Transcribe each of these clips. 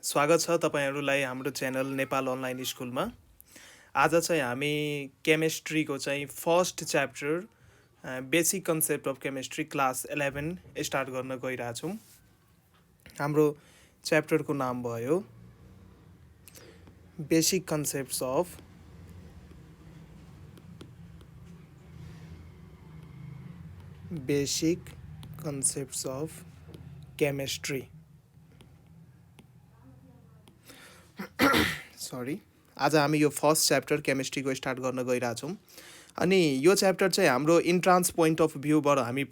स्वागत छ तपाईहरुलाई हाम्रो च्यानल नेपाल अनलाइन स्कुलमा। आज चाहिँ हामी केमिस्ट्रीको चाहिँ first chapter basic concept of chemistry class 11 start गर्न गइरहेछौँ। हाम्रो च्याप्टरको नाम भयो basic concepts of chemistry. Sorry, आज हामी यो फर्स्ट च्याप्टर केमिस्ट्रीको स्टार्ट गर्न गइरहेछौँ। अनि यो च्याप्टर चाहिँ हाम्रो इन्ट्रान्स पोइन्ट अफ भ्यूबाट हामी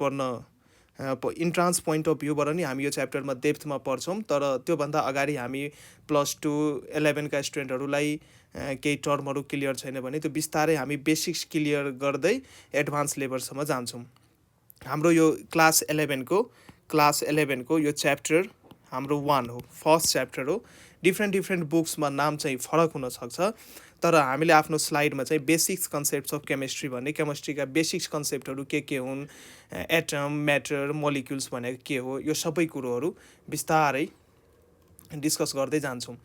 इन्ट्रान्स पोइन्ट अफ भ्यूबाट नि हामी यो च्याप्टरमा डेप्थमा पढ्छौँ। तर त्योभन्दा अगाडि हामी +2 11 का स्टुडेन्टहरूलाई केही टर्महरू क्लियर छैन भने त्यो बिस्तारै हामी बेसिक्स क्लियर गर्दै एडभान्स लेभलसम्म जान्छौँ। हाम्रो यो क्लास 11 को यो च्याप्टर हाम्रो 1 हो, फर्स्ट च्याप्टर हो। डिफ्रेन्ट बुक्समा नाम चाहिँ फरक हुन सक्छ, तर हामीले आफ्नो स्लाइडमा चाहिँ बेसिक्स कन्सेप्ट्स अफ केमिस्ट्री भन्ने केमिस्ट्रीका बेसिक्स कन्सेप्टहरू के हुन्, एटम, म्याटर, मोलिक्युल्स भनेको के हो, यो सबै कुरोहरू बिस्तारै डिस्कस गर्दै जान्छौँ।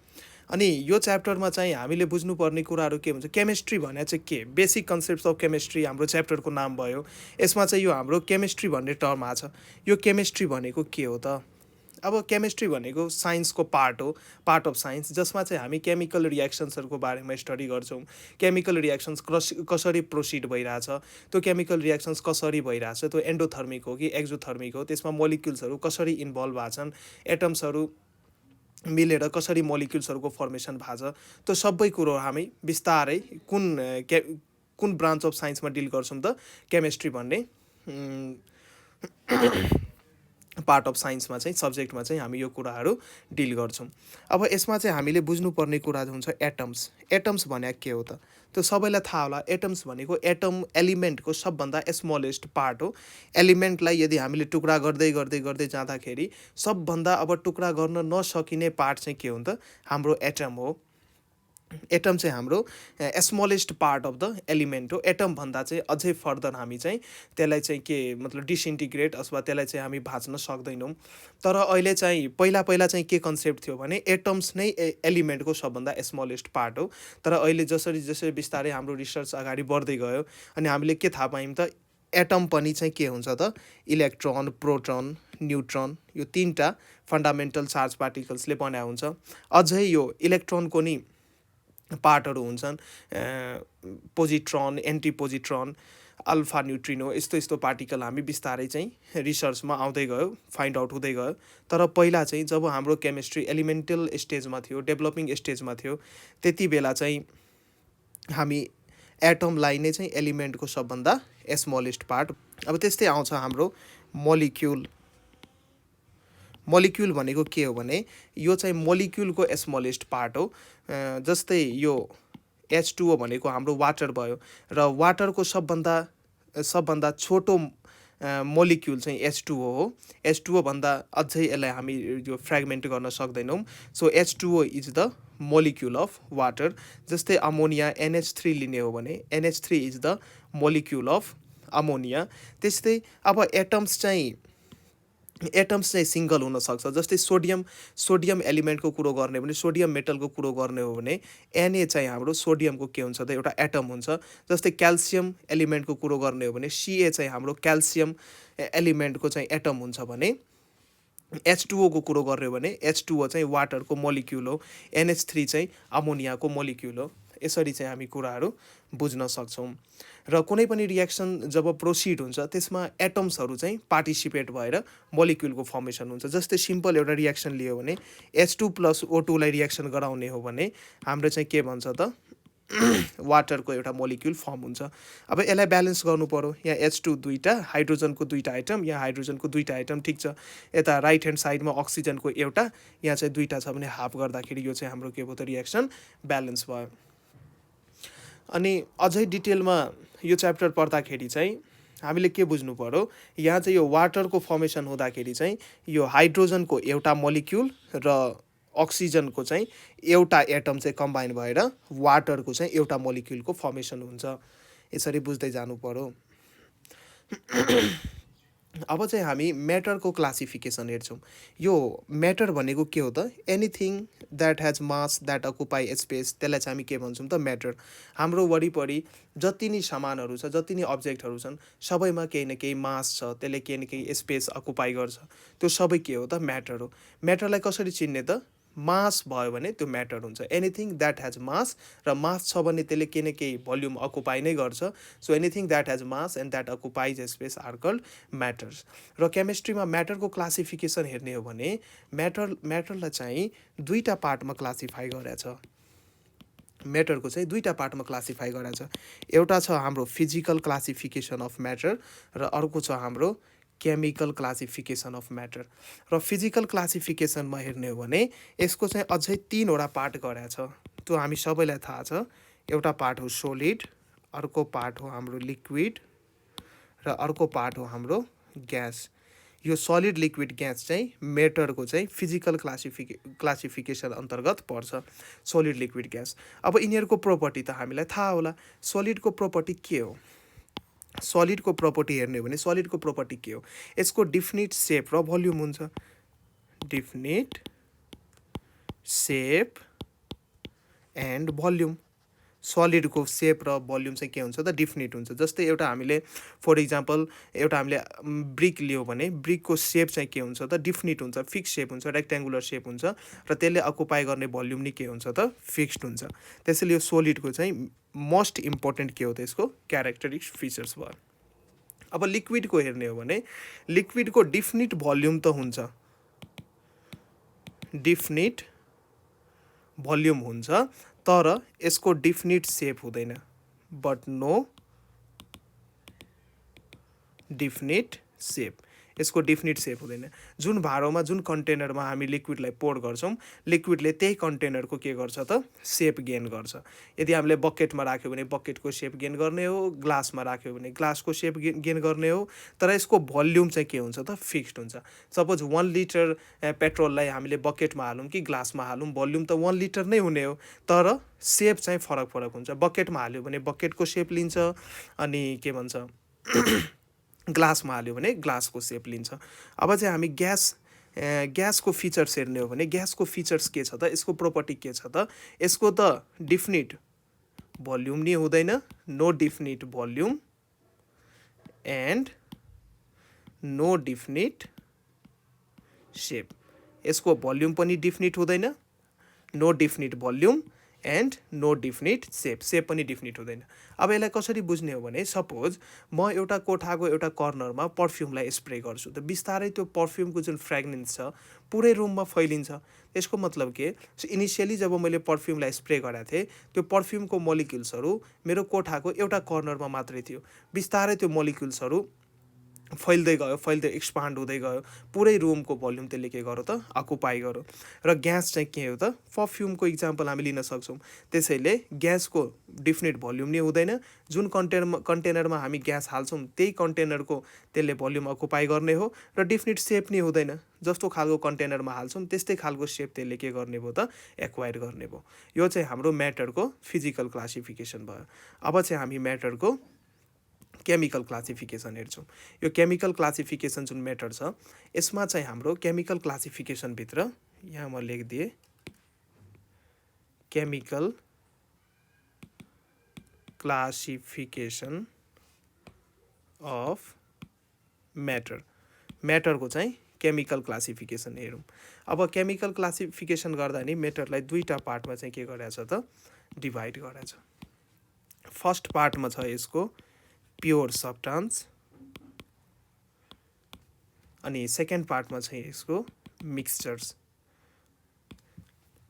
अनि यो च्याप्टरमा चाहिँ हामीले बुझ्नुपर्ने कुराहरू के हुन्छ, केमिस्ट्री भने चाहिँ के, बेसिक कन्सेप्ट्स अफ केमिस्ट्री हाम्रो च्याप्टरको नाम भयो। यसमा चाहिँ यो हाम्रो केमिस्ट्री भन्ने टर्म आछ। यो केमिस्ट्री भनेको के हो त? अब केमिस्ट्री भनेको साइन्सको पार्ट अफ साइन्स, जसमा चाहिँ हामी केमिकल रियाक्सन्सहरूको बारेमा स्टडी गर्छौँ। केमिकल रियाक्सन्स कसरी प्रोसिड भइरहेछ, त्यो केमिकल रियाक्सन्स कसरी भइरहेछ, त्यो एन्डोथर्मिक हो कि एक्जोथर्मिक हो, त्यसमा मोलिक्युल्सहरू कसरी इन्भल्भ भएको छन्, एटम्सहरू मिलेर कसरी मोलिक्युल्सहरूको फर्मेसन भएको छ, त्यो सबै कुरो हामी बिस्तारै कुन ब्रान्च अफ साइन्समा डिल गर्छौँ त, केमिस्ट्री भन्ने पार्ट अफ साइन्समा चाहिँ सब्जेक्टमा चाहिँ हामी यो कुराहरू डिल गर्छौँ। अब यसमा चाहिँ हामीले बुझ्नुपर्ने कुरा हुन्छ एटम्स भनेको के हो त? त्यो सबैलाई थाहा होला। एटम्स भनेको एटम एलिमेन्टको सबभन्दा स्मलेस्ट पार्ट हो। एलिमेन्टलाई यदि हामीले टुक्रा गर्दै जाँदाखेरि सबभन्दा अब टुक्रा गर्न नसकिने पार्ट चाहिँ के हो त? हाम्रो एटम हो। एटम चाहिँ हाम्रो smallest part of the element हो। एटम भन्दा चाहिँ अझै फर्दर हामी चाहिँ त्यसलाई चाहिँ के मतलब डिसइन्टिग्रेट अथवा त्यसलाई चाहिँ हामी भाँच्न सक्दैनौँ। तर अहिले चाहिँ पहिला चाहिँ के कन्सेप्ट थियो भने एटम्स नै एलिमेन्टको सबभन्दा स्मलेस्ट पार्ट हो। तर अहिले जसरी बिस्तारै हाम्रो रिसर्च अगाडि बढ्दै गयो अनि हामीले के थाहा पायौँ त, एटम पनि चाहिँ के हुन्छ त, इलेक्ट्रोन, प्रोटोन, न्युट्रोन, यो 3टा फन्डामेन्टल चार्ज पार्टिकल्सले बनाएको हुन्छ। अझै यो इलेक्ट्रोनको नि पार्टहरू हुन्छन्, पोजिट्रोन, एन्टिपोजिट्रोन, अल्फा न्युट्रिनो, यस्तो पार्टिकल हामी बिस्तारै चाहिँ रिसर्चमा आउँदै गयो, फाइन्ड आउट हुँदै गयो। तर पहिला चाहिँ जब हाम्रो केमिस्ट्री एलिमेन्टल स्टेजमा थियो, डेभलपिङ स्टेजमा थियो, त्यति बेला चाहिँ हामी एटमलाई नै चाहिँ एलिमेन्टको सबभन्दा स्मलेस्ट पार्ट। अब त्यस्तै आउँछ हाम्रो मोलिक्युल भनेको के हो भने यो चाहिँ मोलिक्युलको स्मलेस्ट पार्ट हो। जस्तै यो H2O भनेको हाम्रो वाटर भयो र वाटरको सबभन्दा छोटो मोलिक्युल चाहिँ H2O हो। H2O भन्दा अझै यसलाई हामी यो फ्रेगमेन्ट गर्न सक्दैनौँ। So H2O is the molecule of water. जस्तै अमोनिया NH3 लिने हो भने NH3 is the molecule of ammonia. त्यस्तै अब एटम्स चाहिँ सिङ्गल हुनसक्छ। जस्तै सोडियम एलिमेन्टको कुरो गर्ने हो भने, सोडियम मेटलको कुरो गर्ने हो भने Na चाहिँ हाम्रो सोडियमको के हुन्छ त, एउटा एटम हुन्छ। जस्तै क्याल्सियम एलिमेन्टको कुरो गर्ने हो भने Ca चाहिँ हाम्रो क्याल्सियम एलिमेन्टको चाहिँ एटम हुन्छ भने H2O को कुरो गर्ने हो भने H2O चाहिँ वाटरको मोलिक्युल हो, NH3 चाहिँ अमोनियाको मोलिक्युल हो। यसरी चाहिँ हामी कुराहरू बुझ्न सक्छौँ। र कुनै पनि रियाक्सन जब प्रोसिड हुन्छ त्यसमा एटम्सहरू चाहिँ पार्टिसिपेट भएर मोलिक्युलको फर्मेसन हुन्छ। जस्तै सिम्पल एउटा रियाक्सन लियो भने H2 + O2 लाई रियाक्सन गराउने हो भने हाम्रो चाहिँ के भन्छ त, वाटरको एउटा मोलिक्युल फर्म हुन्छ। अब यसलाई ब्यालेन्स गर्नु पर्यो। यहाँ H2 दुईटा, हाइड्रोजनको दुईटा आइटम, यहाँ हाइड्रोजनको दुईटा आइटम, ठिक छ। यता राइट ह्यान्ड साइडमा अक्सिजनको एउटा, यहाँ चाहिँ दुईटा छ भने हाफ गर्दाखेरि यो चाहिँ हाम्रो के भयो त, रियाक्सन ब्यालेन्स भयो। अनि अझै डिटेलमा यो च्याप्टर पढ्दाखेरि चाहिँ हामीले के बुझ्नु पर्यो, यहाँ चाहिँ यो वाटरको फर्मेसन हुँदाखेरि चाहिँ यो हाइड्रोजनको एउटा मोलिक्युल र अक्सिजनको चाहिँ एउटा एटम चाहिँ कम्बाइन भएर वाटरको चाहिँ एउटा मोलिक्युलको फर्मेसन हुन्छ। यसरी बुझ्दै जानु पर्यो। अब चाहिँ हामी म्याटरको क्लासिफिकेसन हेर्छौँ। यो म्याटर भनेको के हो त? Anything that has mass that occupy space, त्यसलाई चाहिँ हामी के भन्छौँ त? म्याटर। हाम्रो वरिपरि जति नि सामानहरू छ, जति नि अब्जेक्टहरू छन्, सबैमा केही न केही मास छ, त्यसले केही न केही स्पेस अकुपाई गर्छ। त्यो सबै के हो त? म्याटर हो। म्याटरलाई कसरी चिन्ने त? मास भयो भने त्यो म्याटर हुन्छ। एनिथिङ द्याट हेज मास, र मास छ भने त्यसले केही न केही भोल्युम अकुपाई नै गर्छ। So anything that has mass and that occupies space are called matters. र केमिस्ट्रीमा म्याटरको क्लासिफिकेसन हेर्ने हो भने म्याटरलाई चाहिँ दुईवटा पार्टमा क्लासिफाई गरेछ। म्याटरको चाहिँ दुईवटा पार्टमा क्लासिफाई गरेछ। एउटा छ हाम्रो फिजिकल क्लासिफिकेसन अफ म्याटर, र अर्को छ हाम्रो केमिकल क्लासिफिकेसन अफ म्याटर। र फिजिकल क्लासिफिकेसनमा हेर्ने हो भने यसको चाहिँ अझै 3वटा पार्ट गरेछ। त्यो हामी सबैलाई थाहा छ। एउटा पार्ट हो सोलिड, अर्को पार्ट हो हाम्रो लिक्विड, र अर्को पार्ट हो हाम्रो ग्यास। यो सलिड लिक्विड ग्यास चाहिँ म्याटरको चाहिँ फिजिकल क्लासिफिकेसन अन्तर्गत पर्छ, सोलिड लिक्विड ग्यास। अब यिनीहरूको प्रोपर्टी त हामीलाई थाहा होला। सोलिडको प्रोपर्टी के हो? सलिडको प्रोपर्टी हेर्ने हो भने सलिडको प्रोपर्टी के हो? यसको डिफिनिट सेप र भोल्युम हुन्छ। Definite shape and volume. सलिडको सेप र भोल्युम चाहिँ के हुन्छ त? डिफिनिट हुन्छ। जस्तै एउटा हामीले फर इक्जाम्पल एउटा हामीले ब्रिक लियो भने ब्रिकको सेप चाहिँ के हुन्छ त? डिफिनिट हुन्छ, फिक्स सेप हुन्छ, रेक्ट्याङ्गुलर सेप हुन्छ, र त्यसले अकुपाई गर्ने भोल्युम नि के हुन्छ त? फिक्स्ड हुन्छ। त्यसैले यो सोलिडको चाहिँ मोस्ट इम्पोर्टेन्ट के हो त? यसको क्यारेक्टरिस्टिक फिचर्स भयो। अब लिक्विडको हेर्ने हो भने लिक्विडको डिफिनिट भोल्युम त हुन्छ, डिफिनिट भोल्युम हुन्छ, तर यसको डिफिनिट सेप हुँदैन। But no definite shape. यसको डिफिनिट सेप हुँदैन। जुन भाँडोमा, जुन कन्टेनरमा हामी लिक्विडलाई पोर गर्छौँ, लिक्विडले त्यही कन्टेनरको के गर्छ त? सेप गेन गर्छ। यदि हामीले बकेटमा राख्यो भने बकेटको सेप गेन गर्ने हो, ग्लासमा राख्यो भने ग्लासको सेप गेन गर्ने हो, तर यसको भोल्युम चाहिँ के हुन्छ त? फिक्स्ड हुन्छ। सपोज 1 लिटर पेट्रोललाई हामीले बकेटमा हालौँ कि ग्लासमा हालौँ, भोल्युम त 1 लिटर नै हुने हो, तर सेप चाहिँ फरक फरक हुन्छ। बकेटमा हाल्यो भने बकेटको सेप लिन्छ, अनि के भन्छ ग्लासमा हाल्यो भने ग्लासको सेप लिन्छ। अब चाहिँ हामी ग्यासको फिचर्स हेर्ने हो भने ग्यासको फिचर्स के छ त? यसको प्रोपर्टी के छ त? यसको त डिफिनिट भोल्युम नि हुँदैन, no definite volume and no definite shape. यसको भोल्युम पनि डिफिनिट हुँदैन, no definite volume and no definite shape. Shape पनि डिफिनिट हुँदैन। अब यसलाई कसरी बुझ्ने हो भने सपोज म एउटा कोठाको एउटा कर्नरमा पर्फ्युमलाई स्प्रे गर्छु, त बिस्तारै त्यो पर्फ्युमको जुन फ्रेग्रेन्स छ पुरै रुममा फैलिन्छ। यसको मतलब के? इनिसियली जब मैले पर्फ्युमलाई स्प्रे गरेको थिएँ, त्यो पर्फ्युमको मोलिक्युल्सहरू मेरो कोठाको एउटा कर्नरमा मात्रै थियो। बिस्तारै त्यो मोलिक्युल्सहरू फैल्दै गयो, एक्सपान्ड हुँदै गयो, पुरै रुमको भोल्युम त्यसले के गर्यो त? अकुपाई गर्यो। र ग्यास चाहिँ के हो त? पर्फ्युमको इक्जाम्पल हामी लिन सक्छौँ। त्यसैले ग्यासको डिफिनिट भोल्युम नि हुँदैन। जुन कन्टेनरमा हामी ग्यास हाल्छौँ त्यही कन्टेनरको त्यसले भोल्युम अकुपाई गर्ने हो, र डिफिनिट सेप नि हुँदैन। जस्तो खालको कन्टेनरमा हाल्छौँ त्यस्तै खालको सेप त्यसले के गर्ने भयो त? एक्वायर गर्ने भयो। यो चाहिँ हाम्रो म्याटरको फिजिकल क्लासिफिकेसन भयो। अब चाहिँ हामी म्याटरको केमिकल क्लासिफिकेसन हेर्छौँ। यो केमिकल क्लासिफिकेसन जुन म्याटर छ, यसमा चाहिँ हाम्रो केमिकल क्लासिफिकेसनभित्र यहाँ म लेखिदिएँ केमिकल क्लासिफिकेसन अफ म्याटर। म्याटरको चाहिँ केमिकल क्लासिफिकेसन हेरौँ। अब केमिकल क्लासिफिकेसन गर्दा नि म्याटरलाई दुईवटा पार्टमा चाहिँ के गरेछ त? डिभाइड गरेछ। फर्स्ट पार्टमा छ यसको प्योर सब्स्टान्स, अनि सेकेन्ड पार्टमा चाहिँ यसको मिक्सचर्स।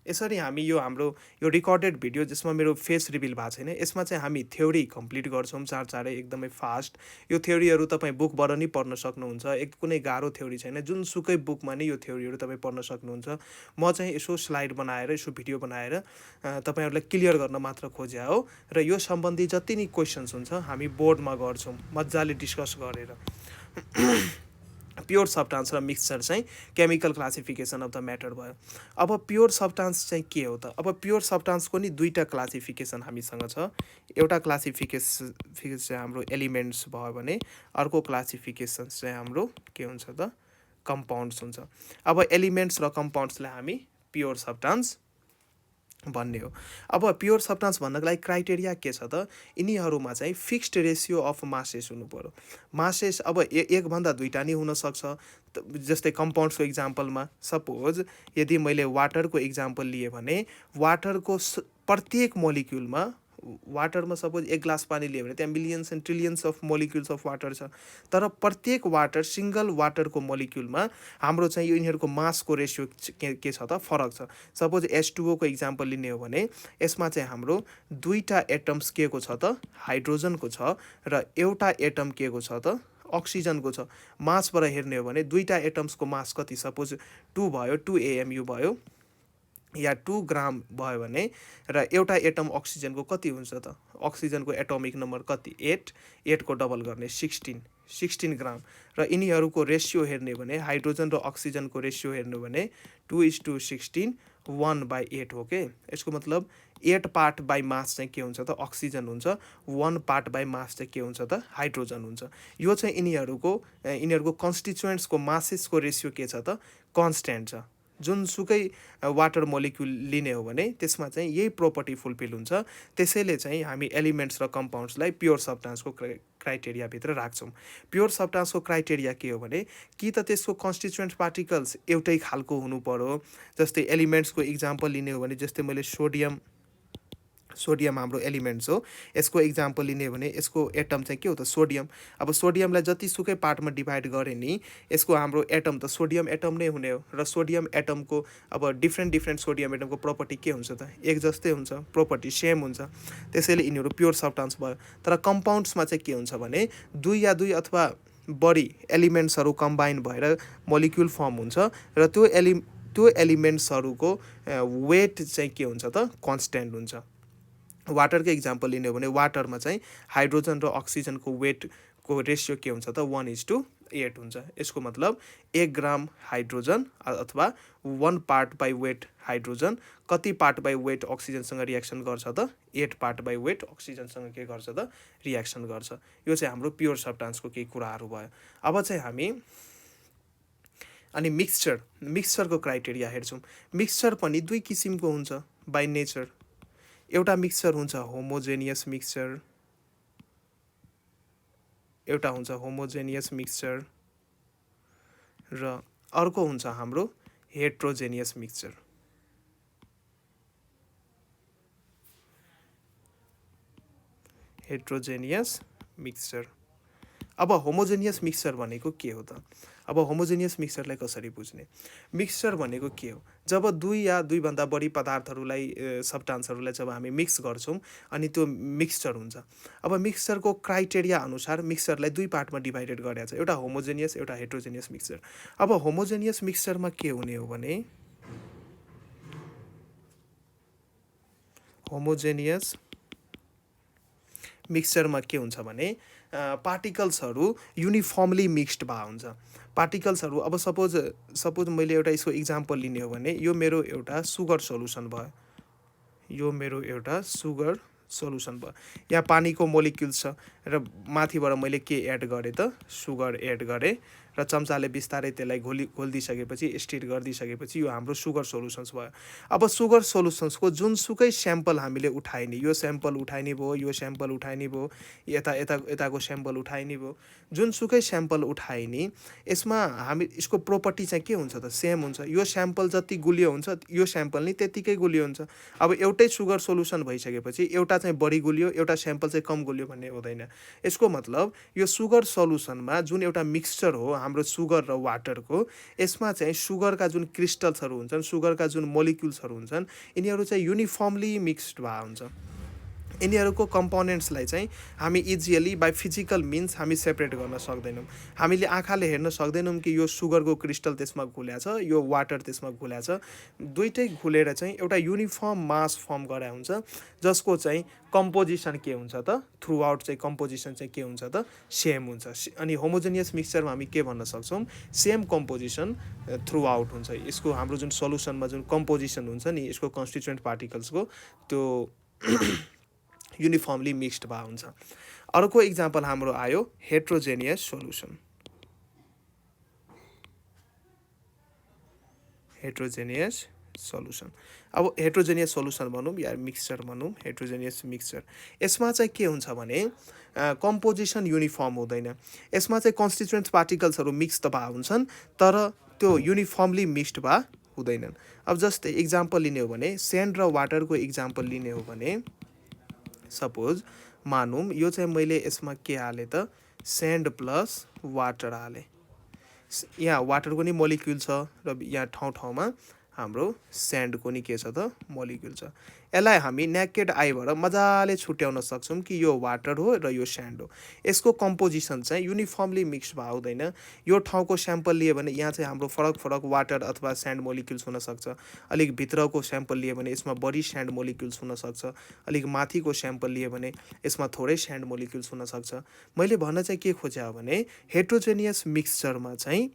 यसरी हामी यो हाम्रो यो रिकर्डेड भिडियो जसमा मेरो फेस रिभिल भएको छैन, यसमा चाहिँ हामी थ्योरी कम्प्लिट गर्छौँ चाँडै एकदमै फास्ट। यो थ्योरीहरू तपाईँ बुकबाट नि पढ्न सक्नुहुन्छ। कुनै गाह्रो थ्योरी छैन, जुनसुकै बुकमा नै यो थ्योरीहरू तपाईँ पढ्न सक्नुहुन्छ। म चाहिँ यसो स्लाइड बनाएर, यसो भिडियो बनाएर तपाईँहरूलाई क्लियर गर्न मात्र खोजे हो। र यो सम्बन्धी जति नि क्वेसन्स हुन्छ हामी बोर्डमा गर्छौँ मजाले डिस्कस गरेर। प्योर सब्स्टान्स र मिक्सचर चाहिँ chemical classification of the matter भयो। अब प्योर सब्स्टान्स चाहिँ के हो त? अब प्योर सब्स्टान्सको नि दुईवटा क्लासिफिकेसन हामीसँग छ। एउटा क्लासिफिकेसन चाहिँ हाम्रो एलिमेन्ट्स भयो भने अर्को क्लासिफिकेसन चाहिँ हाम्रो के हुन्छ त? कम्पाउन्ड्स हुन्छ। अब एलिमेन्ट्स र कम्पाउन्ड्सलाई हामी प्योर सब्स्टान्स भन्ने हो। अब प्योर सब्स्टान्स भन्नको लागि क्राइटेरिया के छ त? यिनीहरूमा चाहिँ फिक्स्ड रेसियो अफ मासेस हुनु पर्यो। मासेस अब एकभन्दा दुईवटा नि हुनसक्छ। जस्तै कम्पाउन्ड्सको इक्जाम्पलमा सपोज यदि मैले वाटरको इक्जाम्पल लिएँ भने वाटरको प्रत्येक मोलिक्युलमा वाटरमा सपोज 1 ग्लास पानी लियो भने त्यहाँ millions and trillions of molecules of water छ। तर प्रत्येक वाटर सिङ्गल वाटरको मोलिक्युलमा हाम्रो चाहिँ यिनीहरूको मासको रेसियो के छ त? फरक छ। सपोज H2O को इक्जाम्पल लिने हो भने यसमा चाहिँ हाम्रो दुईवटा एटम्स के को छ त? हाइड्रोजनको छ र एउटा एटम के को छ त? अक्सिजनको छ। मासबाट हेर्ने हो भने दुईवटा एटम्सको मास कति? सपोज 2 भयो, 2 AMU भयो या 2 ग्राम भयो भने र एउटा एटम अक्सिजनको कति हुन्छ त? अक्सिजनको एटोमिक नम्बर कति? 8 को डबल गर्ने 16 ग्राम। र यिनीहरूको रेसियो हेर्ने भने हाइड्रोजन र अक्सिजनको रेसियो हेर्नु भने 2:16 1/8 हो के। यसको मतलब 8 पार्ट बाई मास चाहिँ के हुन्छ त? अक्सिजन हुन्छ। 1 पार्ट बाई मास चाहिँ के हुन्छ त? हाइड्रोजन हुन्छ। यो चाहिँ यिनीहरूको कन्स्टिट्युएन्ट्सको मासेसको रेसियो के छ त? कन्स्ट्यान्ट छ। जुनसुकै वाटर मोलिक्युल लिने हो भने त्यसमा चाहिँ यही प्रोपर्टी फुलफिल हुन्छ। त्यसैले चाहिँ हामी एलिमेन्ट्स र कम्पाउन्ड्सलाई प्योर सब्स्टान्सको क्राइटेरियाभित्र राख्छौँ। प्योर सब्स्टान्सको क्राइटेरिया के हो भने कि त त्यसको कन्स्टिट्युएन्ट पार्टिकल्स एउटै खालको हुनु पर्यो। जस्तै एलिमेन्ट्सको इक्जाम्पल लिने हो भने जस्तै मैले सोडियम हाम्रो एलिमेन्ट्स हो। यसको इक्जाम्पल लिने हो भने यसको एटम चाहिँ के हो त? सोडियम। अब सोडियमलाई जतिसुकै पार्टमा डिभाइड गरे नि यसको हाम्रो एटम त सोडियम एटम नै हुने हो। र सोडियम एटमको अब डिफ्रेन्ट सोडियम एटमको प्रपर्टी के हुन्छ त? एक जस्तै हुन्छ, प्रपर्टी सेम हुन्छ। त्यसैले यिनीहरू प्योर सब्स्टान्स भयो। तर कम्पाउन्ड्समा चाहिँ के हुन्छ भने दुई अथवा बढी एलिमेन्ट्सहरू कम्बाइन भएर मोलिक्युल फर्म हुन्छ र त्यो एलिमेन्ट्सहरूको वेट चाहिँ के हुन्छ त? कन्स्ट्यान्ट हुन्छ। वाटरको इक्जाम्पल लिने हो भने वाटरमा चाहिँ हाइड्रोजन र अक्सिजनको वेटको रेसियो के हुन्छ त? 1:8 हुन्छ। यसको मतलब 1 ग्राम हाइड्रोजन अथवा 1 पार्ट बाई वेट हाइड्रोजन कति पार्ट बाई वेट अक्सिजनसँग रियाक्सन गर्छ त? 8 पार्ट बाई वेट अक्सिजनसँग के गर्छ त? रियाक्सन गर्छ। यो चाहिँ हाम्रो प्योर सब्स्टान्सको केही कुराहरू भयो। अब चाहिँ हामी अनि मिक्सचरको क्राइटेरिया हेर्छौँ। मिक्सचर पनि दुई किसिमको हुन्छ बाई नेचर। एउटा मिक्सचर हुन्छ होमोजेनियस मिक्सचर, र अर्को हुन्छ हाम्रो हेट्रोजेनियस मिक्सचर। अब होमोजेनियस मिक्सचर भनेको के हो त? अब होमोजेनियस मिक्सचरलाई कसरी बुझ्ने? मिक्सचर भनेको के हो? जब दुई या दुईभन्दा बढी पदार्थहरूलाई सब्स्टान्सहरूलाई जब हामी मिक्स गर्छौँ अनि त्यो मिक्सचर हुन्छ। अब मिक्सचरको क्राइटेरिया अनुसार मिक्सचरलाई दुई पार्टमा डिभाइडेड गरेको छ। एउटा होमोजेनियस, एउटा हेट्रोजेनियस मिक्सचर। अब होमोजेनियस मिक्सचरमा के हुने हो भने होमोजेनियस मिक्सचरमा के हुन्छ भने पार्टिकल्सहरू युनिफर्मली मिक्स्ड भए हुन्छ। पार्टिकल्सहरू अब सपोज मैले एउटा यसको इक्जाम्पल लिने हो भने यो मेरो एउटा सुगर सोल्युसन भयो। यहाँ पानीको मोलिक्युल्स छ र माथिबाट मैले के एड गरेँ त? सुगर एड गरेँ र चम्चाले बिस्तारै त्यसलाई घोलिदिइसकेपछि स्टिर गरिदिइसकेपछि यो हाम्रो सुगर सोल्युसन्स भयो। अब सुगर सोल्युसन्सको जुनसुकै स्याम्पल हामीले उठाए नि, यो स्याम्पल उठाइने भयो, यो स्याम्पल उठाइने भयो, यताको स्याम्पल उठाइने भयो, जुनसुकै स्याम्पल उठाए नि यसमा यसको प्रोपर्टी चाहिँ के हुन्छ त? सेम हुन्छ। यो स्याम्पल जति गुलियो हुन्छ यो स्याम्पल नि त्यतिकै गुलियो हुन्छ। अब एउटै सुगर सोल्युसन भइसकेपछि एउटा चाहिँ बढी गुलियो, एउटा स्याम्पल चाहिँ कम गुलियो भन्ने हुँदैन। यसको मतलब यो सुगर सोल्युसनमा जुन एउटा मिक्सचर हो हाम्रो सुगर र वाटरको, यसमा चाहिँ सुगरका जुन क्रिस्टल्सहरू हुन्छन्, सुगरका जुन मोलिक्युल्सहरू हुन्छन्, यिनीहरू चाहिँ युनिफर्मली मिक्स्ड भए हुन्छ। यिनीहरूको कम्पोनेन्ट्सलाई चाहिँ हामी इजिली बाई फिजिकल मिन्स हामी सेपरेट गर्न सक्दैनौँ। हामीले आँखाले हेर्न सक्दैनौँ कि यो सुगरको क्रिस्टल त्यसमा घुल्या छ, यो वाटर त्यसमा घुल्या छ। दुइटै घुलेर चाहिँ एउटा युनिफर्म मास फर्म गराएको हुन्छ, जसको चाहिँ कम्पोजिसन के हुन्छ त, थ्रु आउट चाहिँ कम्पोजिसन चाहिँ के हुन्छ त, सेम हुन्छ। अनि होमोजेनियस मिक्सचरमा हामी के भन्न सक्छौँ, सेम कम्पोजिसन थ्रु आउट हुन्छ। यसको हाम्रो जुन सल्युसनमा जुन कम्पोजिसन हुन्छ नि यसको कन्स्टिट्युएन्ट पार्टिकल्सको, त्यो युनिफर्मली मिक्स्ड भए हुन्छ। अर्को इक्जाम्पल हाम्रो आयो हेट्रोजेनियस सोल्युसन। हेट्रोजेनियस सोल्युसन, अब हेट्रोजेनियस सोल्युसन भनौँ या मिक्सचर भनौँ, हेट्रोजेनियस मिक्सचर, यसमा चाहिँ के हुन्छ भने कम्पोजिसन युनिफर्म हुँदैन। यसमा चाहिँ कन्स्टिट्युएन्ट पार्टिकल्सहरू मिक्स त भए हुन्छन्, तर त्यो युनिफर्मली मिक्स्ड भए हुँदैनन्। अब जस्तै इक्जाम्पल लिने हो भने सेन्ड र वाटरको इक्जाम्पल लिने हो भने सपोज मानौँ यो चाहिँ मैले यसमा के हालेँ त, सेन्ड प्लस वाटर हालेँ। यहाँ वाटरको नि मोलिक्युल छ र यहाँ ठाउँ ठाउँमा हाम्रो स्यान्डको नि के छ त, मोलिक्युल छ। यसलाई हामी नेकेड आईबाट मजाले छुट्याउन सक्छौँ कि यो वाटर हो र यो स्यान्ड हो। यसको कम्पोजिसन चाहिँ युनिफर्मली मिक्स भए हुँदैन। यो ठाउँको स्याम्पल लियो भने यहाँ चाहिँ हाम्रो फरक फरक वाटर अथवा स्यान्ड मोलिक्युल्स हुनसक्छ। अलिक भित्रको स्याम्पल लियो भने यसमा बढी स्यान्ड मोलिक्युल्स हुनसक्छ। अलिक माथिको स्याम्पल लियो भने यसमा थोरै स्यान्ड मोलिक्युल्स हुनसक्छ। मैले भन्न चाहिँ के खोजेँ भने हेट्रोजेनियस मिक्सचरमा चाहिँ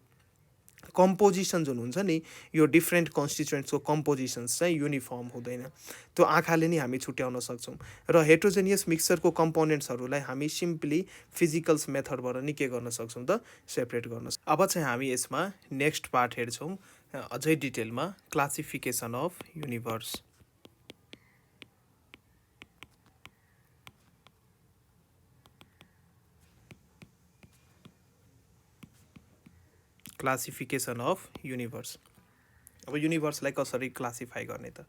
कम्पोजिसन जुन हुन्छ नि, यो डिफ्रेन्ट कन्स्टिट्युएन्ट्सको कम्पोजिसन्स चाहिँ युनिफर्म हुँदैन। त्यो आँखाले नि हामी छुट्याउन सक्छौँ। र हेट्रोजेनियस मिक्सचरको कम्पोनेन्ट्सहरूलाई हामी सिम्पली फिजिकल्स मेथडबाट नि के गर्न सक्छौँ त, सेपरेट गर्न सक्छौँ। अब चाहिँ हामी यसमा नेक्स्ट पार्ट हेर्छौँ अझै डिटेलमा, classification of universe. Classification of universe. अब युनिभर्सलाई कसरी क्लासिफाई गर्ने त,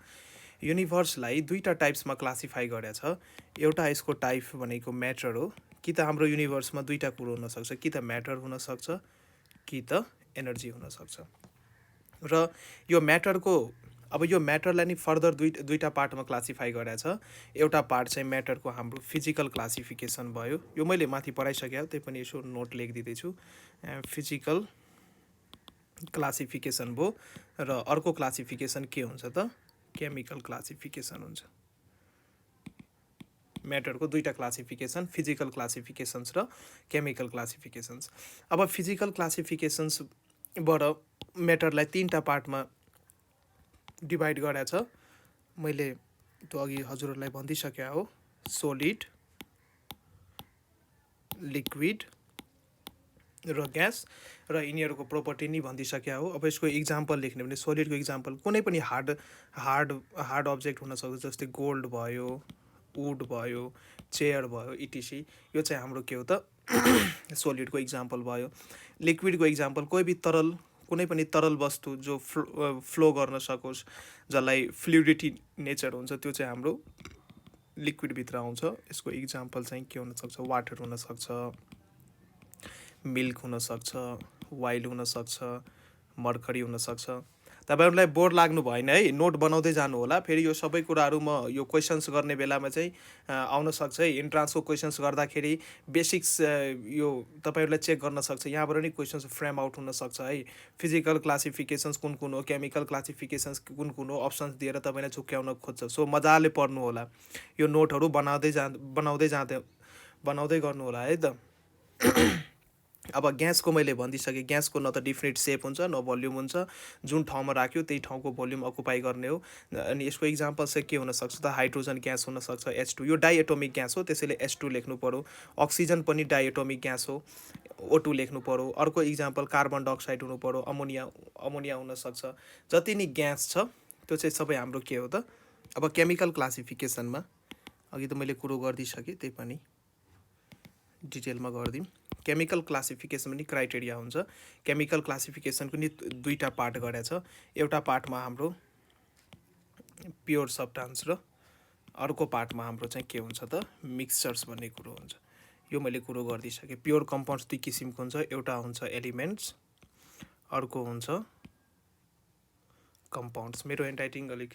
युनिभर्सलाई दुईवटा टाइप्समा क्लासिफाई गरेको छ। एउटा यसको टाइप भनेको म्याटर हो, कि त हाम्रो युनिभर्समा दुईवटा कुरो हुनसक्छ, कि त म्याटर हुनसक्छ कि त एनर्जी हुनसक्छ। र यो म्याटरको, अब यो म्याटरलाई नि फर्दर दुईवटा पार्टमा क्लासिफाई गरेको छ। एउटा पार्ट चाहिँ म्याटरको हाम्रो फिजिकल क्लासिफिकेसन भयो, यो मैले माथि पढाइसकेँ, त्यही पनि यसो नोट लेखिदिँदैछु। फिजिकल क्लासिफिकेसन भयो र अर्को क्लासिफिकेसन के हुन्छ त, केमिकल क्लासिफिकेसन हुन्छ। म्याटरको दुईवटा क्लासिफिकेसन, फिजिकल क्लासिफिकेसन्स र केमिकल क्लासिफिकेसन्स। अब फिजिकल क्लासिफिकेसन्सबाट म्याटरलाई तीनवटा पार्टमा डिभाइड गरेको छ। मैले त्यो अघि हजुरहरूलाई भनिदिइसकेँ हो, सोलिड, लिक्विड र ग्यास, र यिनीहरूको प्रोपर्टी नि भनिदिइसकेँ हो। अब यसको इक्जाम्पल लेख्ने भने सोलिडको इक्जाम्पल कुनै पनि हार्ड अब्जेक्ट हुनसक्छ, जस्तै गोल्ड भयो, वुड भयो, चेयर भयो, इटिसी। यो चाहिँ हाम्रो के हो त, सोलिडको इक्जाम्पल भयो। लिक्विडको इक्जाम्पल कोही भी तरल, कुनै पनि तरल वस्तु जो फ्लो गर्न सकोस्, जसलाई फ्लुइडिटी नेचर हुन्छ, त्यो चाहिँ हाम्रो लिक्विडभित्र आउँछ। यसको इक्जाम्पल चाहिँ के हुनसक्छ, वाटर हुनसक्छ, मिल्क हुनसक्छ, वाइल हुनसक्छ, मर्करी हुनसक्छ। तपाईँहरूलाई बोर लाग्नु भएन है, नोट बनाउँदै जानु होला। फेरि यो सबै कुराहरू म यो क्वेसन्स गर्ने बेलामा चाहिँ आउन सक्छ है। इन्ट्रान्सको क्वेसन्स गर्दाखेरि बेसिक्स यो तपाईँहरूलाई चेक गर्न सक्छ, यहाँबाट नि क्वेसन्स फ्रेम आउट हुनसक्छ है। फिजिकल क्लासिफिकेसन्स कुन कुन हो, केमिकल क्लासिफिकेसन्स कुन कुन हो, अप्सन्स दिएर तपाईँलाई झुक्क्याउन खोज्छ। सो मजाले पढ्नु होला, यो नोटहरू बनाउँदै गर्नु होला है त। अब ग्यासको मैले भनिदिइसकेँ, ग्यासको न त डिफ्रेन्ट सेप हुन्छ, न भोल्युम हुन्छ। जुन ठाउँमा राख्यो त्यही ठाउँको भोल्युम अकुपाई गर्ने हो। अनि यसको इक्जाम्पल चाहिँ के हुनसक्छ त, हाइड्रोजन ग्यास हुनसक्छ, H2, यो डाइएटोमिक ग्यास हो, त्यसैले H2 लेख्नु पऱ्यो। अक्सिजन पनि डाइएटोमिक ग्यास हो, O2 लेख्नु पऱ्यो। अर्को इक्जाम्पल कार्बन डाइअक्साइड हुनु पऱ्यो, अमोनिया हुनसक्छ। जति नि ग्यास छ त्यो चाहिँ सबै हाम्रो के हो त। अब केमिकल क्लासिफिकेसनमा अघि त मैले कुरो गरिदिइसकेँ, त्यही पनि डिटेलमा गरिदिउँ। केमिकल क्लासिफिकेसन पनि क्राइटेरिया हुन्छ। केमिकल क्लासिफिकेसनको नि दुईवटा पार्ट गरेको छ। एउटा पार्टमा हाम्रो प्योर सब्स्टान्स र अर्को पार्टमा हाम्रो चाहिँ के हुन्छ त, मिक्सचर्स भन्ने कुरो हुन्छ। यो मैले कुरो गरिदिइसकेँ। प्योर कम्पाउन्ड्स दुई किसिमको हुन्छ, एउटा हुन्छ एलिमेन्ट्स, अर्को हुन्छ कम्पाउन्ड्स। मेरो ह्यान्डराइटिङ अलिक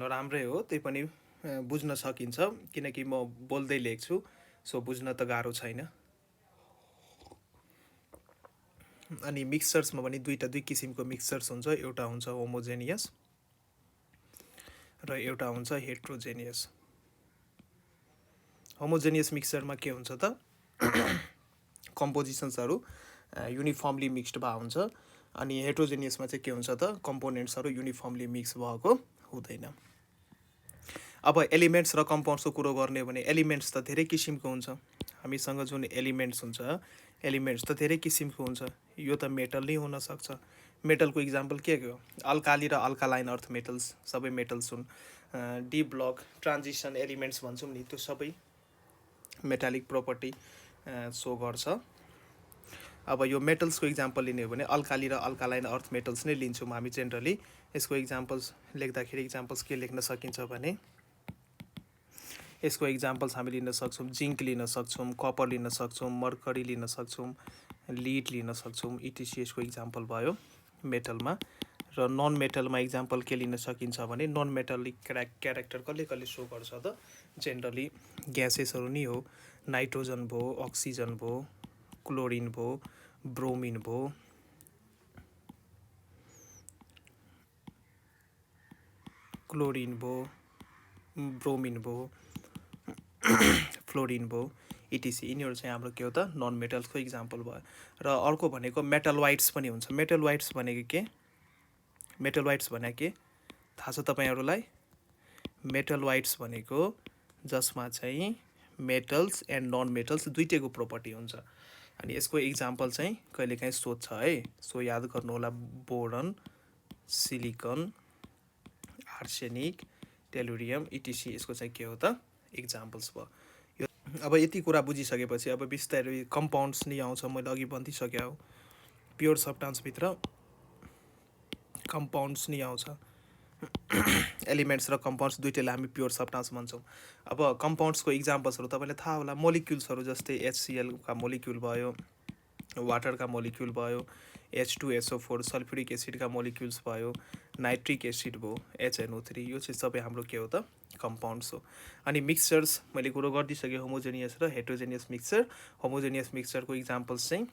नराम्रै हो, त्यही पनि बुझ्न सकिन्छ किनकि म बोल्दै लेख्छु सो बुझ्न त गाह्रो छैन। अनि मिक्सचर्समा पनि दुई किसिमको मिक्सचर्स हुन्छ, एउटा हुन्छ होमोजेनियस र एउटा हुन्छ हेट्रोजेनियस। होमोजेनियस मिक्सचरमा के हुन्छ त कम्पोजिसन्सहरू युनिफर्मली मिक्स्ड भएको हुन्छ, अनि हेट्रोजेनियसमा चाहिँ के हुन्छ त कम्पोनेन्ट्सहरू युनिफर्मली मिक्स भएको हुँदैन। अब एलिमेन्ट्स र कम्पाउन्ड्सको कुरो गर्ने हो भने एलिमेन्ट्स त धेरै किसिमको हुन्छ। हामीसँग जुन एलिमेन्ट्स हुन्छ एलिमेन्ट्स त धेरै किसिमको हुन्छ। यो त मेटल नै हुनसक्छ। मेटलको इक्जाम्पल के हो? अल्काली र अल्कालाइन अर्थ मेटल्स सबै मेटल्स हुन्। डी ब्लक ट्रान्जिसन एलिमेन्ट्स भन्छौँ नि, त्यो सबै मेटालिक प्रपर्टी सो गर्छ। अब यो मेटल्सको इक्जाम्पल लिने हो भने अल्काली र अल्कालाइन अर्थ मेटल्स नै लिन्छौँ हामी जेनरली। यसको इक्जाम्पल्स लेख्दाखेरि इक्जाम्पल्स के लेख्न सकिन्छ भने यसको इक्जाम्पल्स हामी लिन सक्छौँ जिङ्क लिन सक्छौँ, कपर लिन सक्छौँ, मर्करी लिन सक्छौँ, लिड लिन सक्छौँ, इटिसी यसको इक्जाम्पल भयो मेटलमा। र नन मेटलमा इक्जाम्पल के लिन सकिन्छ भने नन मेटलिक क्यारेक्टर कसले सो गर्छ त जेनरली ग्यासेसहरू नै हो। नाइट्रोजन भयो, अक्सिजन भयो, क्लोरिन भयो, ब्रोमिन भयो, ब्रोमिन भयो, फ्लोरिन भयो, इटिसी यिनीहरू चाहिँ हाम्रो के हो त नन मेटल्सको इक्जाम्पल भयो। र अर्को भनेको मेटलवाइट्स पनि हुन्छ। मेटलवाइट्स भनेको के? मेटलवाइट्स भनेको के थाहा छ तपाईँहरूलाई? मेटलवाइट्स भनेको जसमा चाहिँ मेटल्स एन्ड नन मेटल्स दुइटैको प्रपर्टी हुन्छ। अनि यसको इक्जाम्पल चाहिँ कहिलेकाहीँ सोध्छ है, सो याद गर्नु होला। बोरन, सिलिकन, आर्सेनिक, टेलुरियम, इटिसी यसको चाहिँ के हो त इक्जाम्पल्स भयो। यो अब यति कुरा बुझिसकेपछि अब बिस्तारै कम्पाउन्ड्स नै आउँछ। मैले अघि भनिसकेँ हो, प्योर सब्स्टान्सभित्र कम्पाउन्ड्स नै आउँछ। एलिमेन्ट्स र कम्पाउन्ड्स दुइटैलाई हामी प्योर सब्स्टान्स भन्छौँ। अब कम्पाउन्ड्सको इक्जाम्पल्सहरू तपाईँलाई थाहा होला। मोलिक्युल्सहरू जस्तै HCl का मोलिक्युल भयो, वाटरका मोलिक्युल भयो, H2SO4 सल्फ्युरिक एसिडका मोलिक्युल्स भयो, नाइट्रिक एसिड भयो, HNO3 यो चाहिँ सबै हाम्रो के हो त कम्पाउन्ड्स हो। अनि मिक्सचर्स मैले कुरो गरिदिइसकेँ होमोजेनियस र हेट्रोजेनियस मिक्सचर। होमोजेनियस मिक्सचरको इक्जाम्पल्स चाहिँ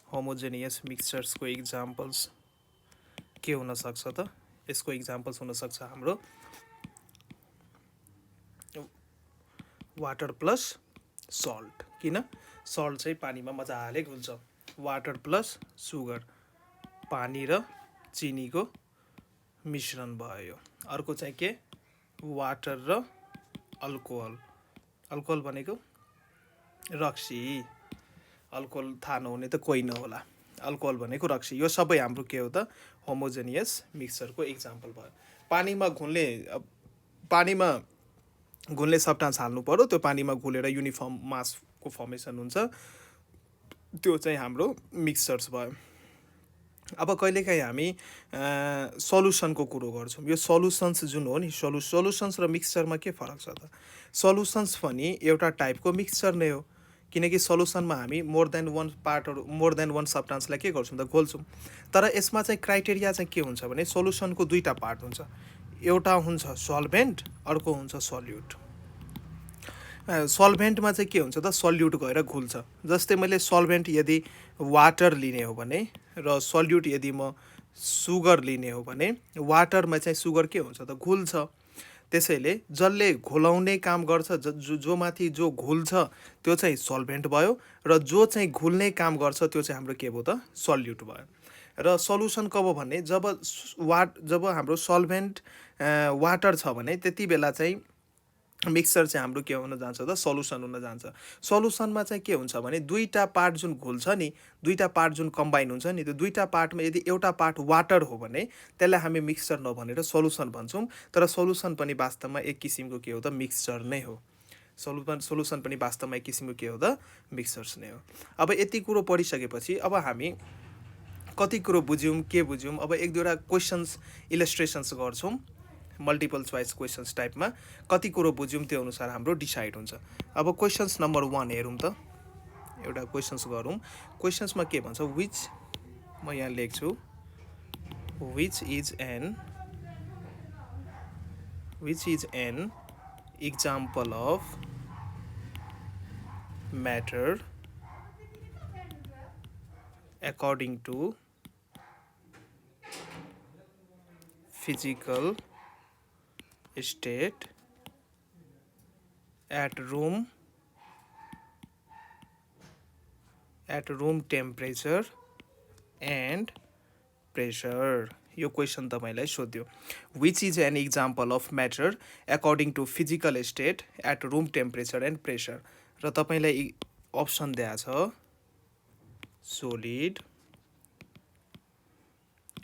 होमोजेनियस मिक्सचर्सको इक्जाम्पल्स के हुनसक्छ त? यसको इक्जाम्पल्स हुनसक्छ हाम्रो वाटर प्लस सल्ट। किन? सल्ट चाहिँ पानीमा मजाले घुल्छ। वाटर प्लस सुगर, पानी र चिनीको मिश्रण भयो। अर्को चाहिँ के? वाटर र अल्कोहल। अल्कोहल भनेको रक्सी। अल्कोहल थाहा नहुने त कोही नहोला। अल्कोहल भनेको रक्सी। यो सबै हाम्रो के हो त होमोजेनियस मिक्सचरको इक्जाम्पल भयो। पानीमा घुल्ने सब्स्टान्स हाल्नु पर्यो, त्यो पानीमा घुलेर युनिफर्म मासको फर्मेसन हुन्छ, त्यो चाहिँ हाम्रो मिक्सचर्स भयो। अब कहिलेकाहीँ हामी सल्युसनको कुरो गर्छौँ। यो सल्युसन्स जुन हो नि, सल्युसन्स र मिक्सचरमा के फरक छ त? सल्युसन्स पनि एउटा टाइपको मिक्सचर नै हो, किनकि सल्युसनमा हामी मोर देन वान सब्स्टान्सलाई के गर्छौँ त घोल्छौँ। तर यसमा चाहिँ क्राइटेरिया चाहिँ के हुन्छ भने सल्युसनको दुईवटा पार्ट हुन्छ। एउटा हुन्छ सल्भेन्ट, अर्को हुन्छ सल्युट। सल्भेन्टमा चाहिँ के हुन्छ त सल्युट गएर घुल्छ। जस्तै मैले सल्भेन्ट यदि वाटर लिने हो भने र सल्युट यदि म सुगर लिने हो भने वाटरमा चाहिँ सुगर के हुन्छ त घुल्छ। त्यसैले जसले घुलाउने काम गर्छ, जो माथि जो घुल्छ त्यो चाहिँ सल्भेन्ट भयो, र जो चाहिँ घुल्ने काम गर्छ त्यो चाहिँ हाम्रो के भयो त सल्युट भयो। र सल्युसन कब भने जब हाम्रो सल्भेन्ट वाटर छ भने त्यति बेला चाहिँ मिक्सचर चाहिँ हाम्रो के हुन जान्छ त सल्युसन हुन जान्छ। सल्युसनमा चाहिँ के हुन्छ भने दुईवटा पार्ट जुन घुल्छ नि, दुईवटा पार्ट जुन कम्बाइन हुन्छ नि, त्यो दुईवटा पार्टमा यदि एउटा पार्ट वाटर हो भने त्यसलाई हामी मिक्सचर नभनेर सल्युसन भन्छौँ। तर सल्युसन पनि वास्तवमा एक किसिमको के हो त मिक्सचर नै हो। सल्युसन पनि वास्तवमा एक किसिमको के हो त मिक्सचर्स नै हो। अब यति कुरो पढिसकेपछि अब हामी कति कुरो बुझ्यौँ, के बुझ्यौँ, अब एक दुईवटा क्वेसन्स इलस्ट्रेसन्स गर्छौँ मल्टिपल चोइस क्वेसन्स टाइपमा। कति कुरो बुझ्यौँ त्यो अनुसार हाम्रो डिसाइड हुन्छ। अब क्वेसन्स नम्बर 1 हेरौँ त, एउटा क्वेसन्स गरौँ। क्वेसन्समा के भन्छ, विच म यहाँ लेख्छु which is an example of matter according to physical state at room temperature and pressure. यो क्वेसन तपाईलाई सोध्यो which is an example of matter according to physical state at room temperature and pressure. र तपाईलाई option दिएको छ solid,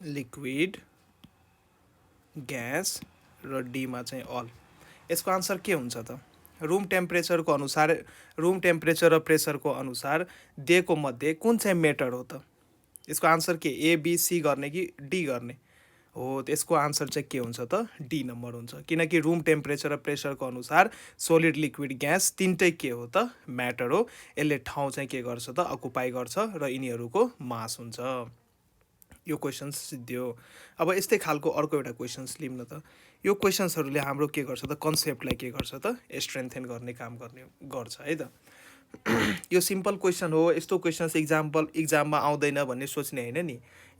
liquid, gas र D मा चाहिँ all. यसको आन्सर के हुन्छ त रूम टेम्परेचरको अनुसार रूम टेम्परेचर र प्रेसरको अनुसार दिएको मध्ये कुन चाहिँ मेटर हो त यसको आन्सर के ए बी सी गर्ने कि डी गर्ने हो त्यसको आन्सर चाहिँ के हुन्छ त डी नम्बर हुन्छ किनकि रूम टेम्परेचर र प्रेसरको अनुसार सोलिड लिक्विड ग्यास तीनटै के हो त म्याटर हो यसले ठाउँ चाहिँ के गर्छ त अकुपाई गर्छ र यिनीहरूको मास हुन्छ यो क्वेशन्स सिद्धियो अब यस्तै खालको अर्को एउटा क्वेशन्स लिउँ न त यो क्वेशन्सहरूले हाम्रो के गर्छ त कन्सेप्टलाई के गर्छ त स्ट्रेन्थेन गर्ने काम गर्छ है त यो सिम्पल क्वेसन हो यस्तो क्वेशन्स इक्जाममा आउँदैन भन्ने सोच्ने होइन नि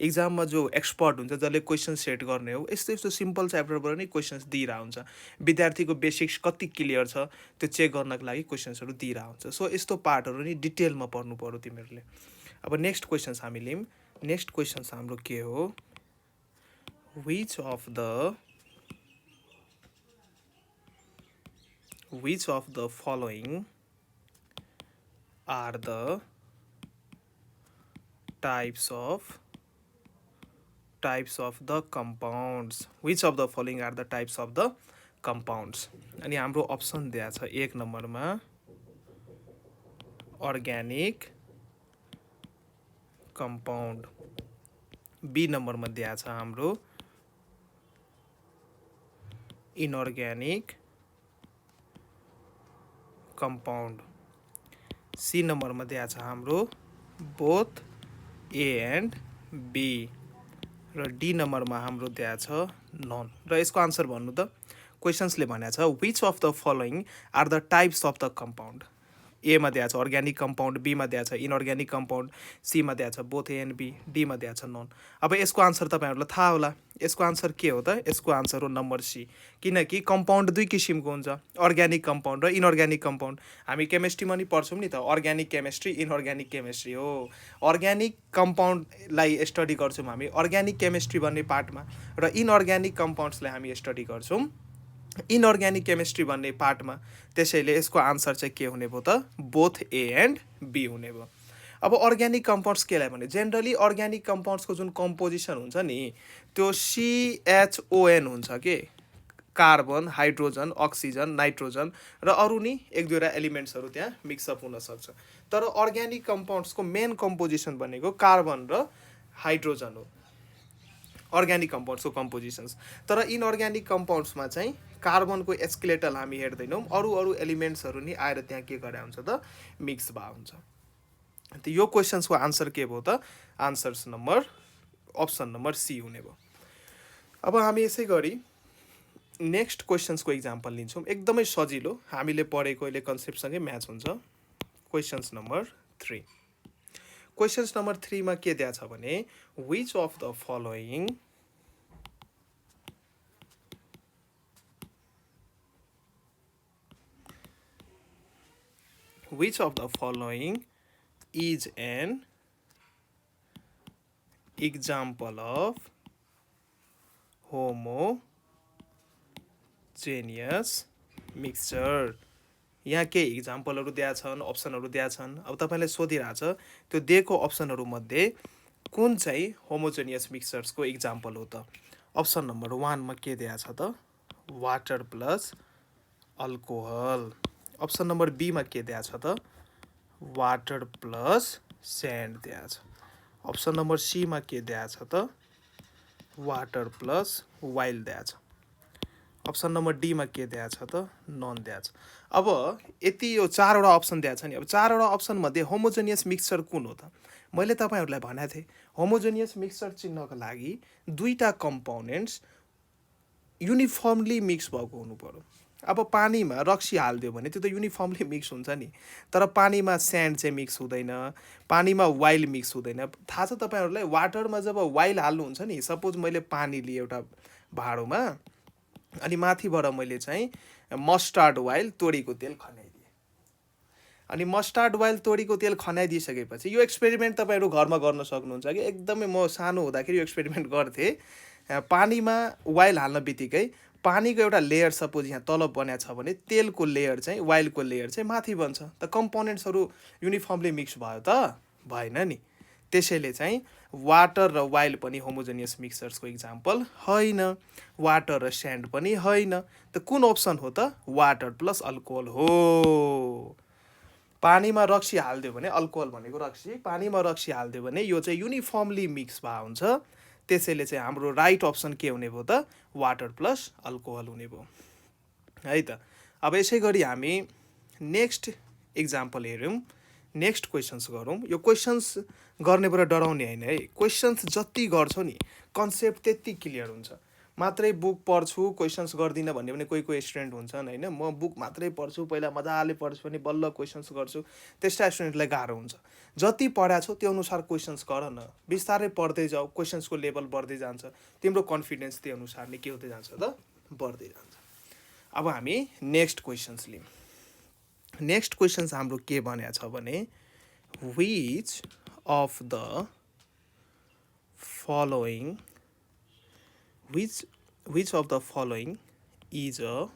इक्जाममा जो एक्सपर्ट हुन्छ जसले क्वेसन सेट गर्ने हो यस्तो यस्तो सिम्पल च्याप्टरबाट नै क्वेसन्स दिइरहेको हुन्छ विद्यार्थीको बेसिक्स कति क्लियर छ त्यो चेक गर्नको लागि क्वेसन्सहरू दिइरहेको हुन्छ सो यस्तो पार्टहरू नि डिटेलमा पढ्नु पर्यो तिमीहरूले अब नेक्स्ट क्वेसन्स हामी लियौँ नेक्स्ट क्वेसन्स हाम्रो के हो which of the following are the types of the compounds which of the following are the types of the compounds अनि हाम्रो अप्सन दिएको छ एक नम्बरमा अर्ग्यानिक कंपाउंड बी नम्बरमा दिएको छ हाम्रो इनअर्ग्यानिक कंपाउंड सी नम्बरमा दिएको छ हाम्रो बोथ ए एन्ड बी र डी नम्बरमा हाम्रो दिएको छ नन र यसको आन्सर भन्नु त क्वेशन्सले भनेको छ which of the following are the types of the compound A मा दिएको छ अर्ग्यानिक कंपाउंड बी मा दिएको छ इनअर्ग्यानिक कंपाउंड सी मा दिएको छ both A and B D मा दिएको छ नन अब यसको आन्सर तपाईहरुलाई थाहा होला यसको आन्सर के हो त यसको आन्सर हो नम्बर सी किनकि कंपाउंड दुई किसिमको हुन्छ अर्ग्यानिक कंपाउंड र इनअर्ग्यानिक कंपाउंड हामी केमिस्ट्रीमा नि पढ्छौं नि त अर्ग्यानिक केमिस्ट्री इनअर्ग्यानिक केमिस्ट्री हो अर्ग्यानिक कंपाउंडलाई स्टडी गर्छौं हामी अर्ग्यानिक केमिस्ट्री भन्ने पार्टमा र इनअर्ग्यानिक कंपाउंड्सलाई हामी स्टडी गर्छौं इनअर्ग्यानिक केमिस्ट्री भन्ने पार्टमा त्यसैले यसको आन्सर चाहिँ के हुने भयो त बोथ ए एन्ड बी हुने भयो अब अर्ग्यानिक कंपाउंड्स केलाई भने जेनरली अर्ग्यानिक कंपाउंड्सको जुन कम्पोजिसन हुन्छ नि त्यो CHON हुन्छ के कार्बन हाइड्रोजन अक्सिजन नाइट्रोजन र अरु नि एक दुईवटा एलिमेन्ट्सहरु त्यहाँ मिक्सअप हुन सक्छ तर अर्ग्यानिक कंपाउंड्सको मेन कम्पोजिसन भनेको कार्बन र हाइड्रोजन हो अर्ग्यानिक कंपाउंड्सको कम्पोजिसन्स तर इनअर्ग्यानिक कंपाउंड्समा चाहिँ कार्बनको एस्केलेटल हामी हेर्दैनौं अरु एलिमेन्ट्सहरु नि आएर त्यहाँ के गरे हुन्छ त मिक्स भा हुन्छ त यो क्वेशन्सको आन्सर के भयो त answers number option number C हुने भयो अब हामी यसै गरी नेक्स्ट क्वेशन्सको एक्जाम्पल लिन्छौं एकदमै सजिलो हामीले पढेको अहिले कन्सेप्टसँगै म्याच हुन्छ क्वेशन्स नम्बर 3 क्वेशन्स नम्बर 3 मा के दिएको छ भने which of the following is an example of homogeneous mixture यहाँ के एक्जाम्पलहरु दिएका छन् अप्सनहरु दिएका छन् अब तपाईलाई सोधिरहेछ त्यो दिएको अप्सनहरु मध्ये कुन चाहिँ होमोजेनियस मिक्सचर्सको एक्जाम्पल हो त अप्सन नम्बर 1 मा के दिएको छ त water plus alcohol option number B मा के दिएको छ त वाटर प्लस स्यान्ड दिएको छ अप्सन नम्बर सी मा के दिएको छ त वाटर प्लस वाइल दिएको छ अप्सन नम्बर डी मा के दिएको छ त नन दिएको छ। अब यति यो 4वटा अप्सन दिएको छ नि, अब 4वटा अप्सन मध्ये होमोजेनियस मिक्सचर कुन हो त? मैले तपाईहरुलाई भनेको थिएँ होमोजेनियस मिक्सचर चिन्नको लागि दुईटा कम्पोनेन्ट्स युनिफर्मली मिक्स भएको हुनु पर्यो। अब पानीमा रक्सी हाल्दियो भने त्यो त युनिफर्मली मिक्स हुन्छ नि, तर पानीमा स्यान्ड चाहिँ मिक्स हुँदैन, पानीमा वाइल मिक्स हुँदैन। थाहा छ तपाईहरुलाई वाटरमा जब वाइल हाल्नुहुन्छ नि, सपोज मैले पानी लिए एउटा भाँडोमा अनि माथिबाट मैले चाहिँ मस्टर्ड वाइल तोरीको तेल खन्याइदिएँ। अनि मस्टर्ड वाइल तोरीको तेल खन्याइदिइसकेपछि यो एक्सपेरिमेन्ट तपाईहरु घरमा गर्न सक्नुहुन्छ कि एकदमै म सानो हुँदाखेरि यो एक्सपेरिमेन्ट गर्थे। पानीमा वाइल हाल्न बित्तिकै पानीको एउटा लेयर सपोज यहाँ तल बनेको छ भने तेलको लेयर चाहिँ वाइलको लेयर चाहिँ माथि बन्छ। त कम्पोनेन्ट्सहरु युनिफर्मली मिक्स भयो त भएन नि। त्यसैले चाहिँ वाटर र वाइल पनि होमोजेनियस मिक्सचर्सको इक्जाम्पल होइन, वाटर र स्यान्ड पनि होइन। त कुन अप्सन हो त? वाटर प्लस अल्कोहल हो। पानीमा रक्सी हाल्दियो भने अल्कोहल भनेको रक्सी, पानीमा रक्सी हाल्दियो भने यो चाहिँ युनिफर्मली मिक्स भएको हुन्छ। त्यसैले चाहिँ हाम्रो राइट अप्सन के हुने भयो त? वाटर प्लस अल्कोहल हुने भयो है त। अब यसै गरी हामी नेक्स्ट इक्जाम्पल हेरौँ, नेक्स्ट क्वेसन्स गरौँ। यो क्वेसन्स गर्नेबाट डराउने होइन है, क्वेसन्स जति गर्छौ नि कन्सेप्ट त्यति क्लियर हुन्छ। मात्रै बुक पढ्छु क्वेसन्स गर्दिनँ भन्ने पनि कोही स्टुडेन्ट हुन्छन् होइन। म बुक मात्रै पढ्छु, पहिला मजाले पढ्छु भने बल्ल क्वेसन्स गर्छु, त्यस्ता स्टुडेन्टलाई गाह्रो हुन्छ। जति पढाएको छौ त्यो अनुसार क्वेसन्स गर न, बिस्तारै पढ्दै जाऊ, क्वेसन्सको लेभल बढ्दै जान्छ, तिम्रो कन्फिडेन्स त्यही अनुसार नै के हुँदै जान्छ त? बढ्दै जान्छ। अब हामी नेक्स्ट क्वेसन्स लियौँ। नेक्स्ट क्वेसन्स हाम्रो के भनेको छ भने which of the following is a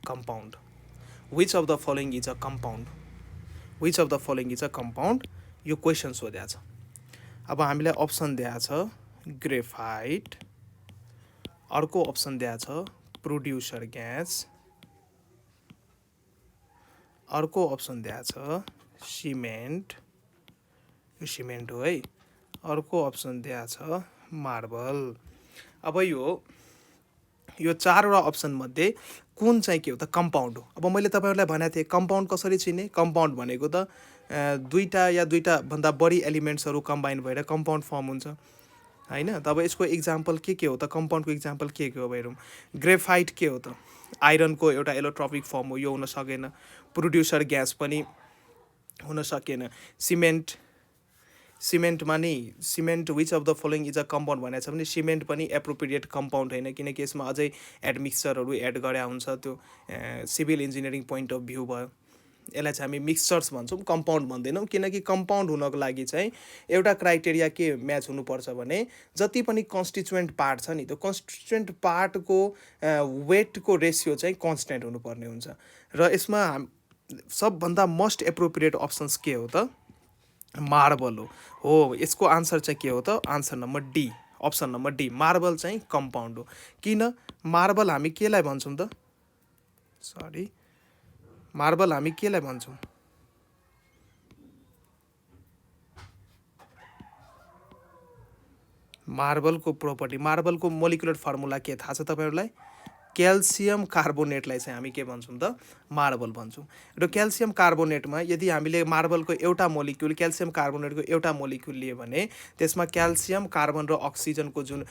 compound? Which of the following is a compound? Which of the following is a compound? यो क्वेसन सोधेको छ। अब हामीलाई अप्सन दिएको छ ग्रेफाइट, अर्को अप्सन दिएको छ प्रोड्युसर ग्यास, अर्को अप्सन दिएको छ सिमेन्ट, यो सिमेन्ट हो है, अर्को अप्सन दिएको छ मार्बल। अब यो 4वटा अप्सन मध्ये कुन चाहिँ के हो त? कम्पाउन्ड हो। अब मैले तपाईहरुलाई भनेको थिएँ कम्पाउन्ड कसरी चिन्ने? कम्पाउन्ड भनेको त दुईटा या दुईटा भन्दा बढी एलिमेन्ट्सहरु कम्बाइन भएर कम्पाउन्ड फर्म हुन्छ हैन। तब यसको एक्जाम्पल के हो त? कम्पाउन्डको एक्जाम्पल के हो हेरौँ। ग्रेफाइट के हो त? आइरनको एउटा एलोट्रोपिक फर्म हो, यो हुन सकेन। प्रोड्युसर ग्यास पनि हुन सकेन। सिमेन्टमा नि cement which of the following is a compound भनेको छ भने सिमेन्ट पनि एप्रोप्रिएट कम्पाउन्ड होइन, किनकि यसमा अझै एडमिक्सचरहरू एड गरे हुन्छ। त्यो civil engineering point of view भयो। यसलाई चाहिँ हामी मिक्सचर्स भन्छौँ, कम्पाउन्ड भन्दैनौँ, किनकि कम्पाउन्ड हुनको लागि चाहिँ एउटा क्राइटेरिया के म्याच हुनुपर्छ भने जति पनि कन्स्टिट्युएन्ट पार्ट छ नि त्यो कन्स्टिट्युएन्ट पार्टको वेटको रेसियो चाहिँ कन्स्टेन्ट हुनुपर्ने हुन्छ। र यसमा सबभन्दा मोस्ट एप्रोप्रिएट अप्सन्स के हो त? मार्बल हो। यसको आन्सर चाहिँ के हो त? Answer number D, option number D, marble चाहिँ कम्पाउन्ड हो। किन? मार्बल हामी केलाई भन्छौँ त? मार्बल हामी केलाई भन्छौँ? मार्बलको प्रोपर्टी, मार्बलको मोलिकुलर फर्मुला के थाहा छ तपाईहरुलाई? क्याल्सियम कार्बोनेटलाई चाहिँ हामी के भन्छौँ त? मार्बल भन्छौँ। र क्याल्सियम कार्बोनेटमा यदि हामीले मार्बलको एउटा मोलिक्युल क्याल्सियम कार्बोनेटको एउटा मोलिक्युल लिए भने त्यसमा क्याल्सियम कार्बन र अक्सिजनको जुन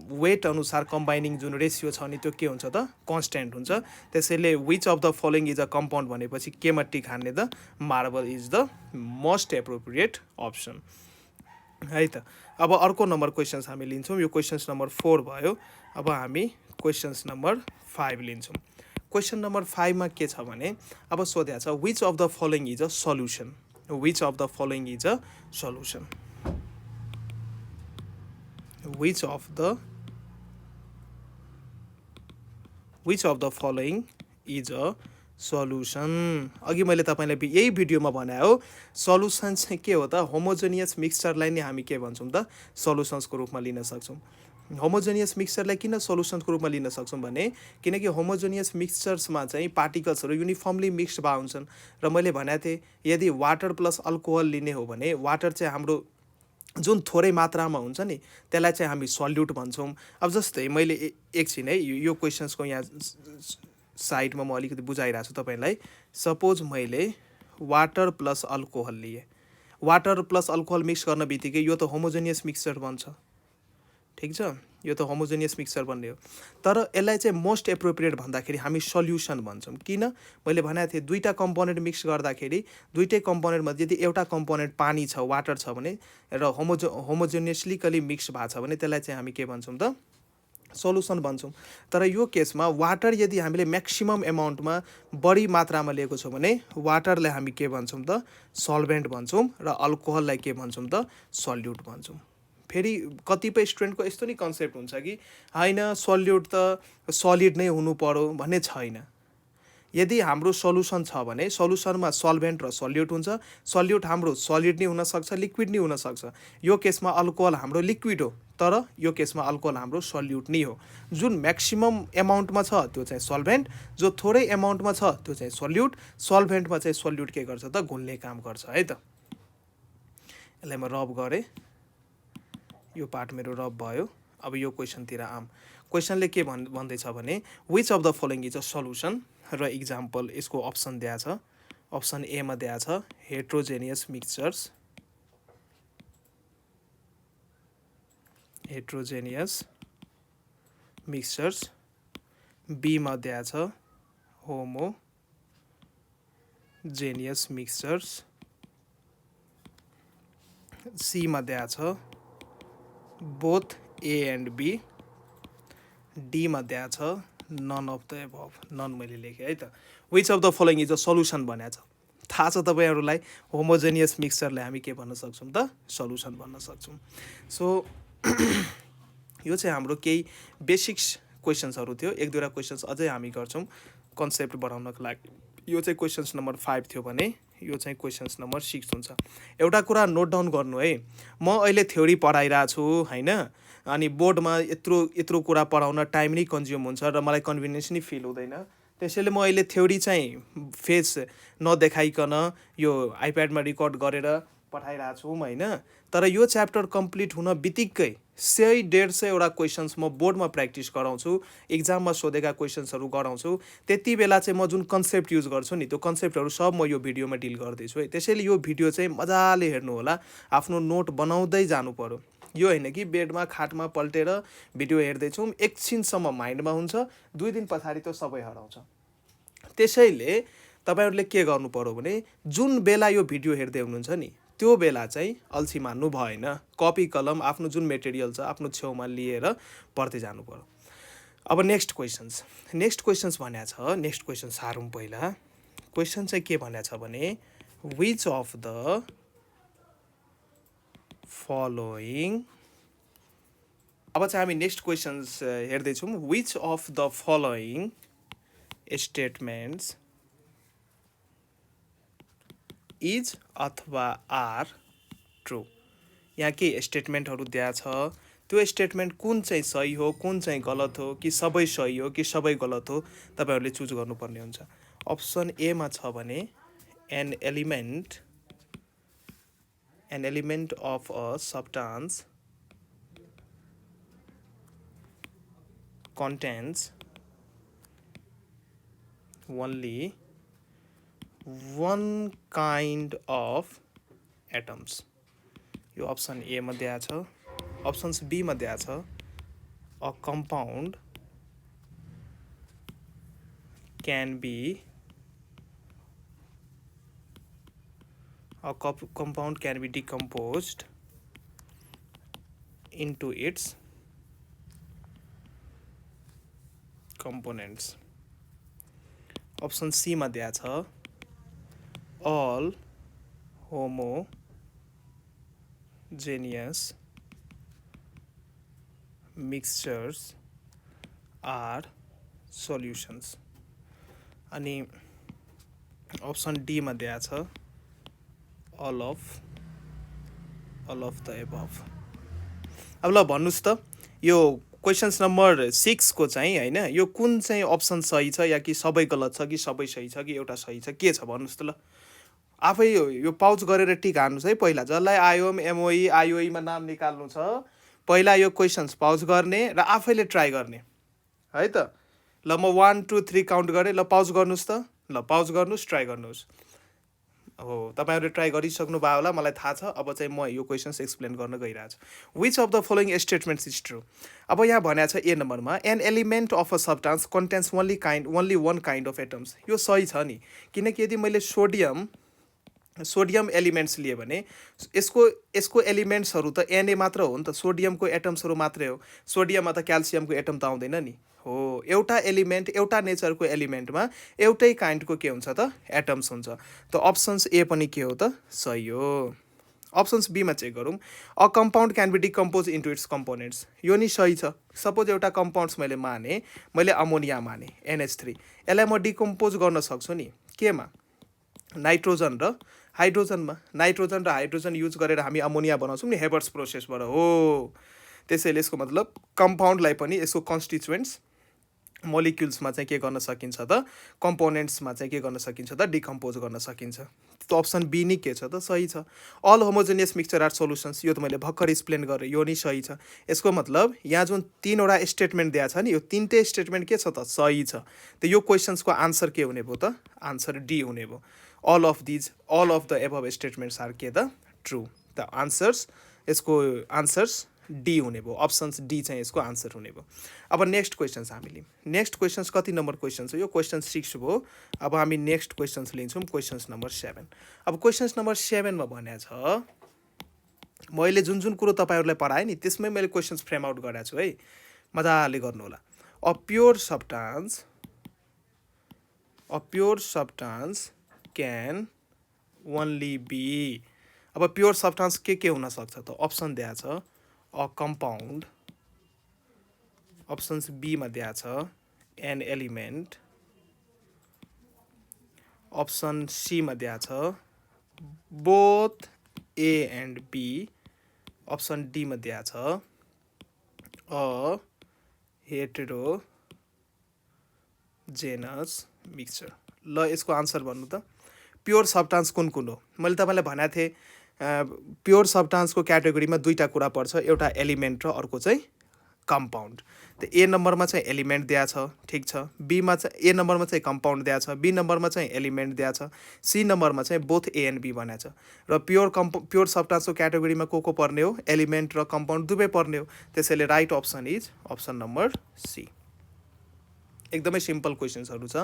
वेट अनुसार कम्बाइनिङ जुन रेसियो छ नि त्यो के हुन्छ त? कन्स्टेन्ट हुन्छ। त्यसैले which of the following is a compound भनेपछि केमा टिक हान्ने त? Marble is the most appropriate option है त। अब अर्को नम्बर क्वेसन्स हामी लिन्छौँ। यो क्वेसन्स नम्बर 4 भयो। अब हामी क्वेसन्स नम्बर 5 लिन्छौँ। क्वेसन नम्बर 5 मा के छ भने अब सोधेको छ which of the following is a solution? Which of the following is a solution? Which of the following is a solution? अघि मैले तपाईलाई यही भिडियोमा भने हो सल्युसन चाहिँ के हो त? होमोजेनियस मिक्सचरलाई नै हामी के भन्छौँ त? सल्युसन्सको रूपमा लिन सक्छौँ। होमोजेनियस मिक्सचरलाई किन सल्युसन्सको रूपमा लिन सक्छौँ भने किनकि होमोजेनियस मिक्सचर्समा चाहिँ पार्टिकल्सहरू युनिफर्मली मिक्स्ड भए हुन्छन्। र मैले भनेको थिएँ यदि वाटर प्लस अल्कोहल लिने हो भने वाटर चाहिँ हाम्रो जुन थोरै मात्रामा हुन्छ नि त्यसलाई चाहिँ हामी सल्युट भन्छौँ। अब जस्तै मैले एकछिन है यो क्वेसन्सको यहाँ साइडमा म अलिकति बुझाइरहेको छु तपाईँलाई। सपोज मैले वाटर प्लस अल्कोहल लिएँ, वाटर प्लस अल्कोहल मिक्स गर्न बित्तिकै यो त होमोजेनियस मिक्सचर बन्छ, ठिक छ, यो त होमोजेनियस मिक्सचर बन्ने हो। तर यसलाई चाहिँ मोस्ट एप्रोप्रिएट भन्दाखेरि हामी सल्युसन भन्छौँ। किन? मैले भनेको थिएँ दुईवटा कम्पोनेन्ट मिक्स गर्दाखेरि दुईटै कम्पोनेन्टमा यदि एउटा कम्पोनेन्ट पानी छ, वाटर छ भने र होमोजेनियसली मिक्स भएको छ भने त्यसलाई चाहिँ हामी के भन्छौँ त? सल्युसन भन्छौँ। तर यो केसमा वाटर यदि हामीले म्याक्सिमम एमाउन्टमा बढी मात्रामा लिएको छौँ भने वाटरलाई हामी के भन्छौँ त? सल्भेन्ट भन्छौँ र अल्कोहललाई के भन्छौँ त? सल्युट भन्छौँ। फेरि कतिपय स्टुडेन्टको यस्तो नि कन्सेप्ट हुन्छ कि होइन सल्युट त सलिड नै हुनु पर्यो भन्ने छैन। यदि हाम्रो सल्युसन छ भने सल्युसनमा सल्भेन्ट र सल्युट हुन्छ। सल्युट हाम्रो सलिड नै हुनसक्छ, लिक्विड नै हुनसक्छ। यो केसमा अल्कोहल हाम्रो लिक्विड हो, तर यो केसमा अल्कोहल हाम्रो सल्युट नै हो। जुन म्याक्सिमम एमाउन्टमा छ त्यो चाहिँ सल्भेन्ट, जो थोरै एमाउन्टमा छ त्यो चाहिँ सल्युट। सल्भेन्टमा चाहिँ सल्युट के गर्छ त? घुल्ने काम गर्छ है त। यसलाई म रब गरेँ, यो पार्ट मेरो रब भयो। अब यो क्वेसनतिर आम। क्वेसनले के भन्दैछ भने which of the following is a solution र इक्जाम्पल यसको अप्सन दिएको छ। अप्सन एमा दिएको छ हेट्रोजेनियस मिक्सचर्स, हेट्रोजेनियस मिक्सचर्स। बीमा दिएको छ होमोजेनियस मिक्सचर्स। सीमा दिएको छ बोथ ए एन्ड बी। डीमा दिएको छ none of the above, none मैले लेखेँ है त। Which of the following is a solution भनेको छ। थाहा छ तपाईँहरूलाई होमोजेनियस मिक्सचरलाई हामी के भन्न सक्छौँ त? सल्युसन भन्न सक्छौँ। सो यो चाहिँ हाम्रो केही बेसिक्स क्वेसन्सहरू थियो। एक दुईवटा क्वेसन्स अझै हामी गर्छौँ कन्सेप्ट बढाउनको लागि। यो चाहिँ क्वेसन्स नम्बर 5 थियो भने यो चाहिँ क्वेसन्स नम्बर 6 हुन्छ। एउटा कुरा नोट डाउन गर्नु है, म अहिले थ्योरी पढाइरहेको छु होइन, अनि बोर्डमा यत्रो कुरा पढाउन टाइम नै कन्ज्युम हुन्छ र मलाई कन्भिनियन्स नै फिल हुँदैन। त्यसैले म अहिले थ्योरी चाहिँ फेस नदेखाइकन यो आइप्याडमा रेकर्ड गरेर पठाइरहेको छौँ होइन। तर यो च्याप्टर कम्प्लिट हुन बित्तिकै 100-150वटा क्वेसन्स म बोर्डमा प्र्याक्टिस गराउँछु, इक्जाममा सोधेका क्वेसन्सहरू गराउँछु। त्यति बेला चाहिँ म जुन कन्सेप्ट युज गर्छु नि त्यो कन्सेप्टहरू सब म यो भिडियोमा डिल गर्दैछु है। त्यसैले यो भिडियो चाहिँ मजाले हेर्नु होला, आफ्नो नोट बनाउँदै जानु पर्यो। यो होइन कि बेडमा खाटमा पल्टेर भिडियो हेर्दैछौँ, एकछिनसम्म माइन्डमा हुन्छ, 2 दिन पछाडि त्यो सबै हराउँछ। त्यसैले तपाईँहरूले के गर्नु पर्यो भने जुन बेला यो भिडियो हेर्दै हुनुहुन्छ नि त्यो बेला चाहिँ अल्छी मान्नु भएन। कपी कलम आफ्नो जुन मेटेरियल छ आफ्नो छेउमा लिएर पढ्दै जानु पर्यो। अब नेक्स्ट क्वेसन्स भनेको छ, नेक्स्ट क्वेसन सारौँ पहिला। क्वेसन चाहिँ के भनेको छ भने विच अफ द फलोइङ, अब चाहिँ हामी नेक्स्ट क्वेसन्स हेर्दैछौँ। Which of the following statements is अथवा आर ट्रु। यहाँ के स्टेटमेन्टहरू दिएको छ, त्यो स्टेटमेन्ट कुन चाहिँ सही हो कुन चाहिँ गलत हो, कि सबै सही हो कि सबै गलत हो, तपाईँहरूले चुज गर्नुपर्ने हुन्छ। अप्सन एमा छ भने an element of a substance contains only one kind of atoms। यो अप्सन ए मा दिएको छ। अप्सन्स बी मा दिएको छ a compound can be decomposed into its components। Option C मा दिएको छ all homogeneous mixtures are solutions। अनि अप्सन डी मा दिएको छ all of the above। अब ल भन्नुहोस् त यो क्वेसन्स नम्बर 6 को चाहिँ होइन यो कुन चाहिँ अप्सन सही छ या कि सबै गलत छ कि सबै सही छ कि एउटा सही छ, के छ भन्नुहोस् त ल। आफै यो पाउच गरेर टिक हान्नुहोस् है। पहिला जसलाई आइओएम एमओई आइओईमा नाम निकाल्नु छ पहिला यो क्वेसन्स पाउच गर्ने र आफैले ट्राई गर्ने है त। ल म 1 2 3 काउन्ट गरेँ, ल पाउच गर्नुहोस् त, ल पाउच गर्नुहोस्, ट्राई गर्नुहोस्। हो तपाईँहरूले ट्राई गरिसक्नु भयो होला, मलाई थाहा छ। अब चाहिँ म यो क्वेसन्स एक्सप्लेन गर्न गइरहेको छु। Which of the following statements is true. अब यहाँ भनेको छ ए नम्बरमा an element of a substance contains only one kind of atoms. यो सही छ नि, किनकि यदि मैले सोडियम एलिमेन्ट्स लिए भने यसको एलिमेन्ट्सहरू त एनए मात्र हो नि त, सोडियमको एटम्सहरू मात्रै हो। सोडियममा त क्याल्सियमको एटम त आउँदैन नि। हो एउटा एलिमेन्ट एउटा नेचरको एलिमेन्टमा एउटै काइन्डको के हुन्छ त एटम्स हुन्छ। त अप्सन्स ए पनि के हो त सही हो। अप्सन्स बीमा चेक गरौँ। A compound can be decompose into its components. यो नि सही छ। सपोज एउटा कम्पाउन्ड्स मैले अमोनिया माने NH3, यसलाई म डिकम्पोज गर्न सक्छु नि केमा, नाइट्रोजन र हाइड्रोजनमा। नाइट्रोजन र हाइड्रोजन युज गरेर हामी अमोनिया बनाउँछौँ नि हेबर्स प्रोसेसबाट। हो त्यसैले यसको मतलब कम्पाउन्डलाई पनि यसको कन्स्टिट्युएन्ट्स मोलिक्युल्समा चाहिँ के गर्न सकिन्छ त, कम्पोनेन्ट्समा चाहिँ के गर्न सकिन्छ त डिकम्पोज गर्न सकिन्छ। त अप्सन बी नि के छ त सही छ। All homogeneous mixture are solutions. यो त मैले भर्खर एक्सप्लेन गरेँ, यो नि सही छ। यसको मतलब यहाँ जुन 3वटा स्टेटमेन्ट दिएको छ नि, यो 3टै स्टेटमेन्ट के छ त सही छ। त यो क्वेसन्सको आन्सर के हुने भयो त, आन्सर डी हुने भयो। all of the above statements are के त ट्रु। त आन्सर्स यसको आन्सर्स डी हुने भयो। अप्सन्स डी चाहिँ यसको आन्सर हुने भयो। अब नेक्स्ट क्वेसन्स हामी लियौँ। नेक्स्ट क्वेसन्स कति नम्बर क्वेसन्स हो, यो क्वेसन 6 भयो। अब हामी नेक्स्ट क्वेसन्स लिन्छौँ, क्वेसन्स नम्बर 7। अब क्वेसन्स नम्बर 7मा भनेको छ मैले जुन कुरो तपाईँहरूलाई पढाएँ नि त्यसमै मैले क्वेसन्स फ्रेम आउट गरेको छु है, मजाले गर्नु होला। A pure substance can only be. अब प्योर सब्सटेन्स के हुन सक्छ त, अप्सन दिएको छ अ कम्पाउन्ड, अप्सन्स बीमा दिएको छ एन एलिमेन्ट, अप्सन सीमा दिएको छ both A and B, option डीमा दिएको छ अ हेटेरोजेनस मिक्सचर। ल यसको आन्सर भन्नु त। प्योर सब्सटेन्स कुन हो, मैले तपाईँलाई भनेको थिएँ प्योर सब्सटेन्सको क्याटेगोरीमा दुईवटा कुरा पर्छ, एउटा एलिमेन्ट र अर्को चाहिँ कम्पाउन्ड। त ए नम्बरमा चाहिँ एलिमेन्ट दिएको छ, ठिक छ। बीमा चाहिँ ए नम्बरमा चाहिँ कम्पाउन्ड दिएको छ, बी नम्बरमा चाहिँ एलिमेन्ट दिएको छ, सी नम्बरमा चाहिँ बोथ ए एन्ड बी भनेको छ। र प्योर सब्सटेन्सको क्याटेगोरीमा को पर्ने हो, एलिमेन्ट र कम्पाउन्ड दुवै पर्ने हो। त्यसैले right option is option number C. एकदमै सिम्पल क्वेसन्सहरू छ।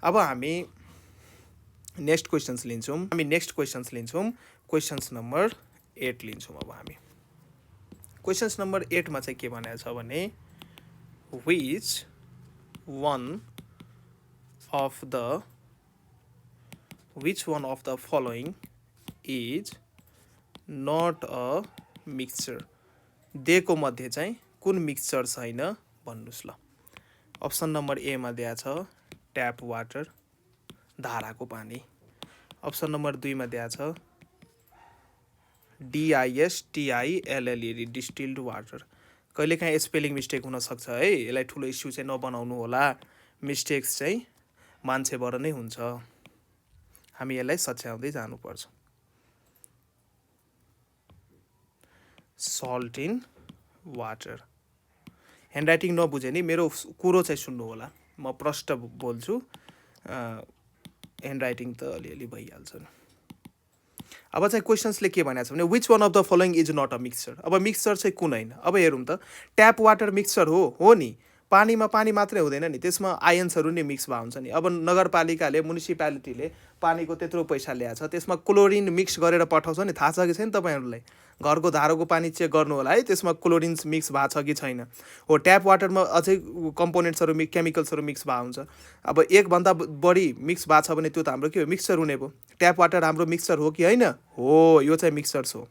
अब हामी नेक्स्ट क्वेसन्स लिन्छौँ। क्वेसन्स नम्बर 8 लिन्छौँ। अब हामी क्वेसन्स नम्बर 8मा चाहिँ के भनेको छ भने which one of the following is not a mixture. दिएको मध्ये चाहिँ कुन मिक्सचर छैन भन्नुहोस् ल। अप्सन नम्बर एमा दिएको छ ट्याप वाटर, धाराको पानी। अप्सन नम्बर 2मा दिएको छ DISTILLE डिस्टिल्ड वाटर। कहिलेकाहीँ स्पेलिङ मिस्टेक हुनसक्छ है, यसलाई ठुलो इस्यु चाहिँ नबनाउनु होला। मिस्टेक्स चाहिँ मान्छेबाट नै हुन्छ, हामी यसलाई सच्याउँदै जानुपर्छ। Salt in water. ह्यान्डराइटिङ नबुझे नि मेरो कुरो चाहिँ सुन्नु होला, म प्रष्ट बोल्छु, ह्यान्डराइटिङ त अलिअलि भइहाल्छ नि। अब चाहिँ क्वेसन्सले के भनेको छ भने which one of the following is not a mixture. अब मिक्सचर चाहिँ कुन होइन। अब हेरौँ त, ट्याप वाटर मिक्सचर हो नि, पानीमा पानी मात्रै हुँदैन नि, त्यसमा आयन्सहरू नि मिक्स भएको हुन्छ नि। अब नगरपालिकाले म्युनिसिपालिटीले पानीको त्यत्रो पैसा ल्याएको छ, त्यसमा क्लोरिन मिक्स गरेर पठाउँछ नि, थाहा छ कि छैन तपाईँहरूलाई। घरको धारोको पानी चेक गर्नु होला है, त्यसमा क्लोरिन मिक्स भएको छ कि छैन। हो ट्याप वाटरमा अझै कम्पोनेन्ट्सहरू केमिकल्सहरू मिक्स भएको हुन्छ। अब एकभन्दा बढी मिक्स भएको छ भने त्यो त हाम्रो के हो, मिक्सचर हुने भयो। ट्याप वाटर हाम्रो मिक्सचर हो कि होइन, हो यो चाहिँ मिक्सचर्स हो।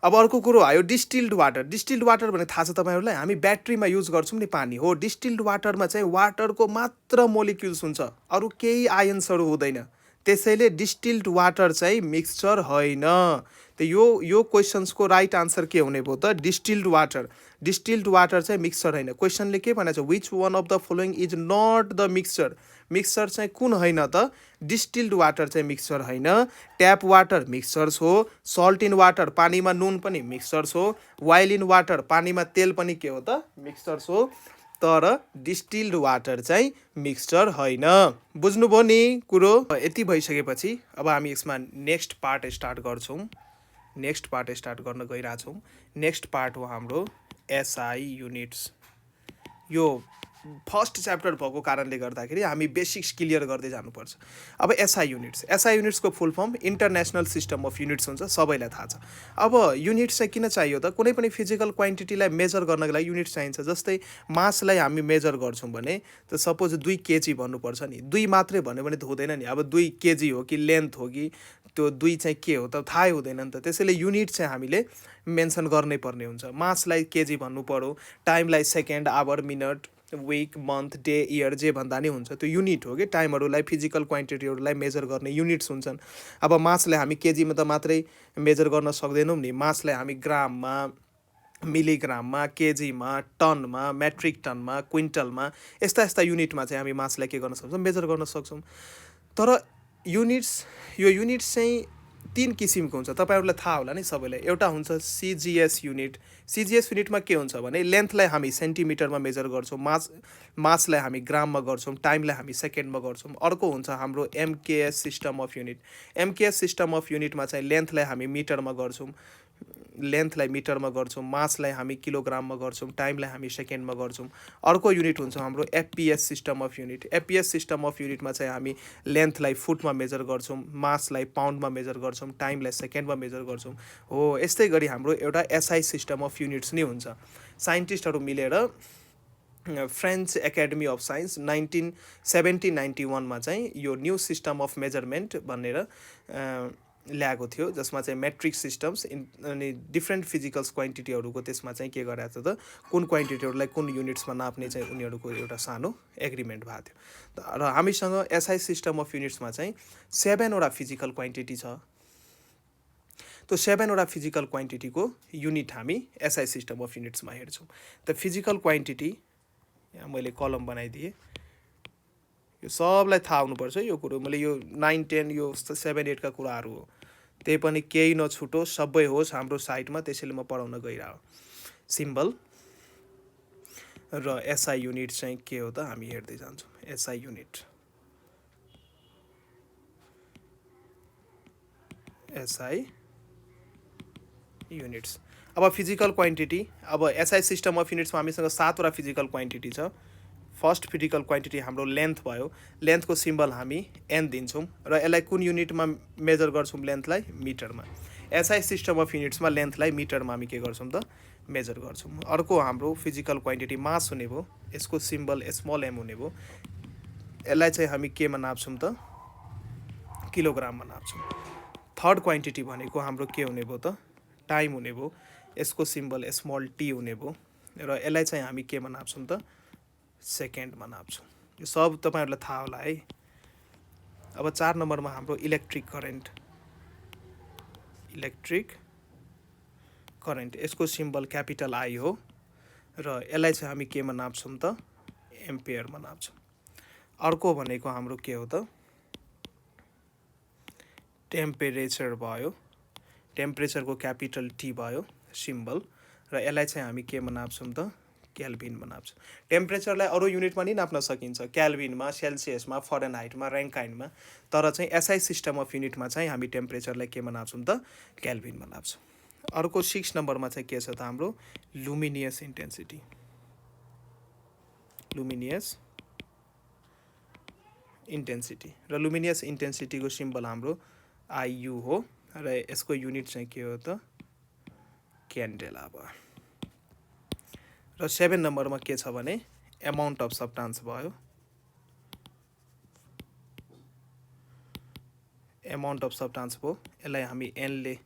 अब अर्को कुरो आयो डिस्टिल्ड वाटर। डिस्टिल्ड वाटर भने थाहा छ तपाईँहरूलाई, हामी ब्याट्रीमा युज गर्छौँ नि पानी। हो डिस्टिल्ड वाटरमा चाहिँ वाटरको मात्र मोलिक्युल्स हुन्छ, अरू केही आयन्सहरू हुँदैन। त्यसैले डिस्टिल्ड वाटर चाहिँ मिक्सचर होइन। त यो क्वेसन्सको राइट आन्सर के हुने भयो त डिस्टिल्ड वाटर चाहिँ मिक्सचर होइन। क्वेसनले के भनेको छ which one of the following is not the mixture चाहिँ कुन होइन त डिस्टिल्ड वाटर चाहिँ मिक्सचर होइन। ट्याप वाटर मिक्सचर्स हो, सल्ट इन वाटर पानीमा नुन पनि मिक्सचर्स हो, वाइल इन वाटर पानीमा तेल पनि के हो त मिक्सचर्स हो, तर डिस्टिल्ड वाटर चाहिँ मिक्सचर होइन। बुझ्नुभयो नि कुरो। यति भइसकेपछि अब हामी यसमा नेक्स्ट पार्ट स्टार्ट गर्न गइरहेछौँ। नेक्स्ट पार्ट हो हाम्रो एसआई युनिट्स। यो फर्स्ट च्याप्टर भएको कारणले गर्दाखेरि हामी बेसिक्स क्लियर गर्दै जानुपर्छ। अब एसआई युनिट्सको full form international system of units हुन्छ, सबैलाई थाहा छ। अब युनिट्स चाहिँ किन चाहियो त कुनै पनि फिजिकल क्वान्टिटीलाई मेजर गर्नको लागि युनिट चाहिन्छ। जस्तै मासलाई हामी मेजर गर्छौँ भने त सपोज 2 केजी भन्नुपर्छ नि, 2 मात्रै भन्यो भने त हुँदैन नि। अब 2 केजी हो कि लेन्थ हो कि त्यो 2 चाहिँ के हो त थाहै हुँदैन नि त। त्यसैले युनिट चाहिँ हामीले मेन्सन गर्नै पर्ने हुन्छ। मासलाई केजी भन्नु पर्यो, टाइमलाई second, hour, minute, week, month, day, year जे भन्दा नि हुन्छ, त्यो युनिट हो कि। टाइमहरूलाई फिजिकल क्वान्टिटीहरूलाई मेजर गर्ने युनिट्स हुन्छन्। अब मासलाई हामी केजीमा त मात्रै मेजर गर्न सक्दैनौँ नि, मासलाई हामी ग्राममा, मिलिग्राममा, केजीमा, टनमा, मेट्रिक टनमा, क्विन्टलमा, यस्ता युनिटमा चाहिँ हामी मासलाई के गर्न सक्छौँ मेजर गर्न सक्छौँ। तर यो युनिट्स चाहिँ 3 किसिमको हुन्छ, तपाईँहरूलाई थाहा होला नि सबैलाई। एउटा हुन्छ सिजिएस युनिटमा के हुन्छ भने लेन्थलाई हामी सेन्टिमिटरमा मेजर गर्छौँ, मासलाई हामी ग्राममा गर्छौँ, टाइमलाई हामी सेकेन्डमा गर्छौँ। अर्को हुन्छ हाम्रो एमकेएस सिस्टम अफ युनिटमा चाहिँ लेन्थलाई हामी मिटरमा गर्छौँ, मासलाई हामी किलोग्राममा गर्छौँ, टाइमलाई हामी सेकेन्डमा गर्छौँ। अर्को युनिट हुन्छ हाम्रो एफपिएस सिस्टम अफ युनिटमा चाहिँ हामी लेन्थलाई फुटमा मेजर गर्छौँ, मासलाई पाउन्डमा मेजर गर्छौँ, टाइमलाई सेकेन्डमा मेजर गर्छौँ। हो यस्तै गरी हाम्रो एउटा एसआई सिस्टम अफ युनिट्स नै हुन्छ। साइन्टिस्टहरू मिलेर फ्रेन्च एकाडेमी अफ साइन्स 1971 चाहिँ यो न्यू सिस्टम अफ मेजरमेन्ट भनेर ल्याएको थियो, जसमा चाहिँ मेट्रिक सिस्टम्स अनि डिफ्रेन्ट फिजिकल्स क्वान्टिटीहरूको त्यसमा चाहिँ के गरेको थियो त कुन क्वान्टिटीहरूलाई कुन युनिट्समा नाप्ने चाहिँ उनीहरूको एउटा सानो एग्रिमेन्ट भएको थियो। र हामीसँग एसआई सिस्टम अफ युनिट्समा चाहिँ 7वटा फिजिकल क्वान्टिटी छ। त्यो 7वटा फिजिकल क्वान्टिटीको युनिट हामी एसआई सिस्टम अफ युनिट्समा हेर्छौँ। त फिजिकल क्वान्टिटी यहाँ मैले कलम बनाइदिएँ, यो सबलाई थाहा हुनुपर्छ यो कुरो। मैले यो 9, 10 यो 7, 8 का कुराहरू हो, त्यही पनि केही नछुटो सबै होस् हाम्रो साइटमा, त्यसैले म पढाउन गइरहेको। सिम्बल र एसआई युनिट चाहिँ के हो त हामी हेर्दै जान्छौँ। SI units. अब फिजिकल क्वान्टिटी, अब एसआई सिस्टम अफ युनिट्समा हामीसँग 7वटा फिजिकल क्वान्टिटी छ। फर्स्ट फिजिकल क्वान्टिटी हाम्रो लेन्थ भयो, लेन्थको सिम्बल हामी एन दिन्छौँ र यसलाई कुन युनिटमा मेजर गर्छौँ लेन्थलाई मिटरमा। एसआई सिस्टम अफ युनिट्समा लेन्थलाई मिटरमा हामी के गर्छौँ त मेजर गर्छौँ। अर्को हाम्रो फिजिकल क्वान्टिटी मास हुने भयो, यसको सिम्बल स्मल एम हुने भयो, यसलाई चाहिँ हामी केमा नाप्छौँ त किलोग्राममा नाप्छौँ। थर्ड क्वान्टिटी भनेको हाम्रो के हुने भयो त टाइम हुने भयो, यसको सिम्बल स्मल टी हुने भयो र यसलाई चाहिँ हामी केमा नाप्छौँ त सेकेन्डमा नाप्छौँ। यो सब तपाईँहरूलाई थाहा होला है। अब 4 नम्बरमा हाम्रो इलेक्ट्रिक करेन्ट, यसको सिम्बल क्यापिटल आई हो र यसलाई चाहिँ हामी केमा नाप्छौँ त एम्पियरमा नाप्छौँ। अर्को भनेको हाम्रो के हो त टेम्परेचर भयो, टेम्परेचरको क्यापिटल टी भयो सिम्बल, र यसलाई चाहिँ हामी केमा नाप्छौँ त केल्भिनमा नाप्छौँ। टेम्परेचरलाई अरू युनिटमा नि नाप्न सकिन्छ, केल्भिनमा, सेल्सियसमा, फरेनहाइटमा, र्याङ्काइनमा, तर चाहिँ एसआई सिस्टम अफ युनिटमा चाहिँ हामी टेम्परेचरलाई केमा नाप्छौँ त केल्भिनमा नाप्छौँ। अर्को 6 नम्बरमा चाहिँ के छ त हाम्रो लुमिनियस इन्टेन्सिटी र लुमिनियस इन्टेन्सिटीको सिम्बल हाम्रो आइयु हो र यसको युनिट चाहिँ के हो त क्यान्डेला भयो। र 7 नम्बरमा के छ भने एमाउन्ट अफ सब्स्टान्स भयो, यसलाई हामी एनले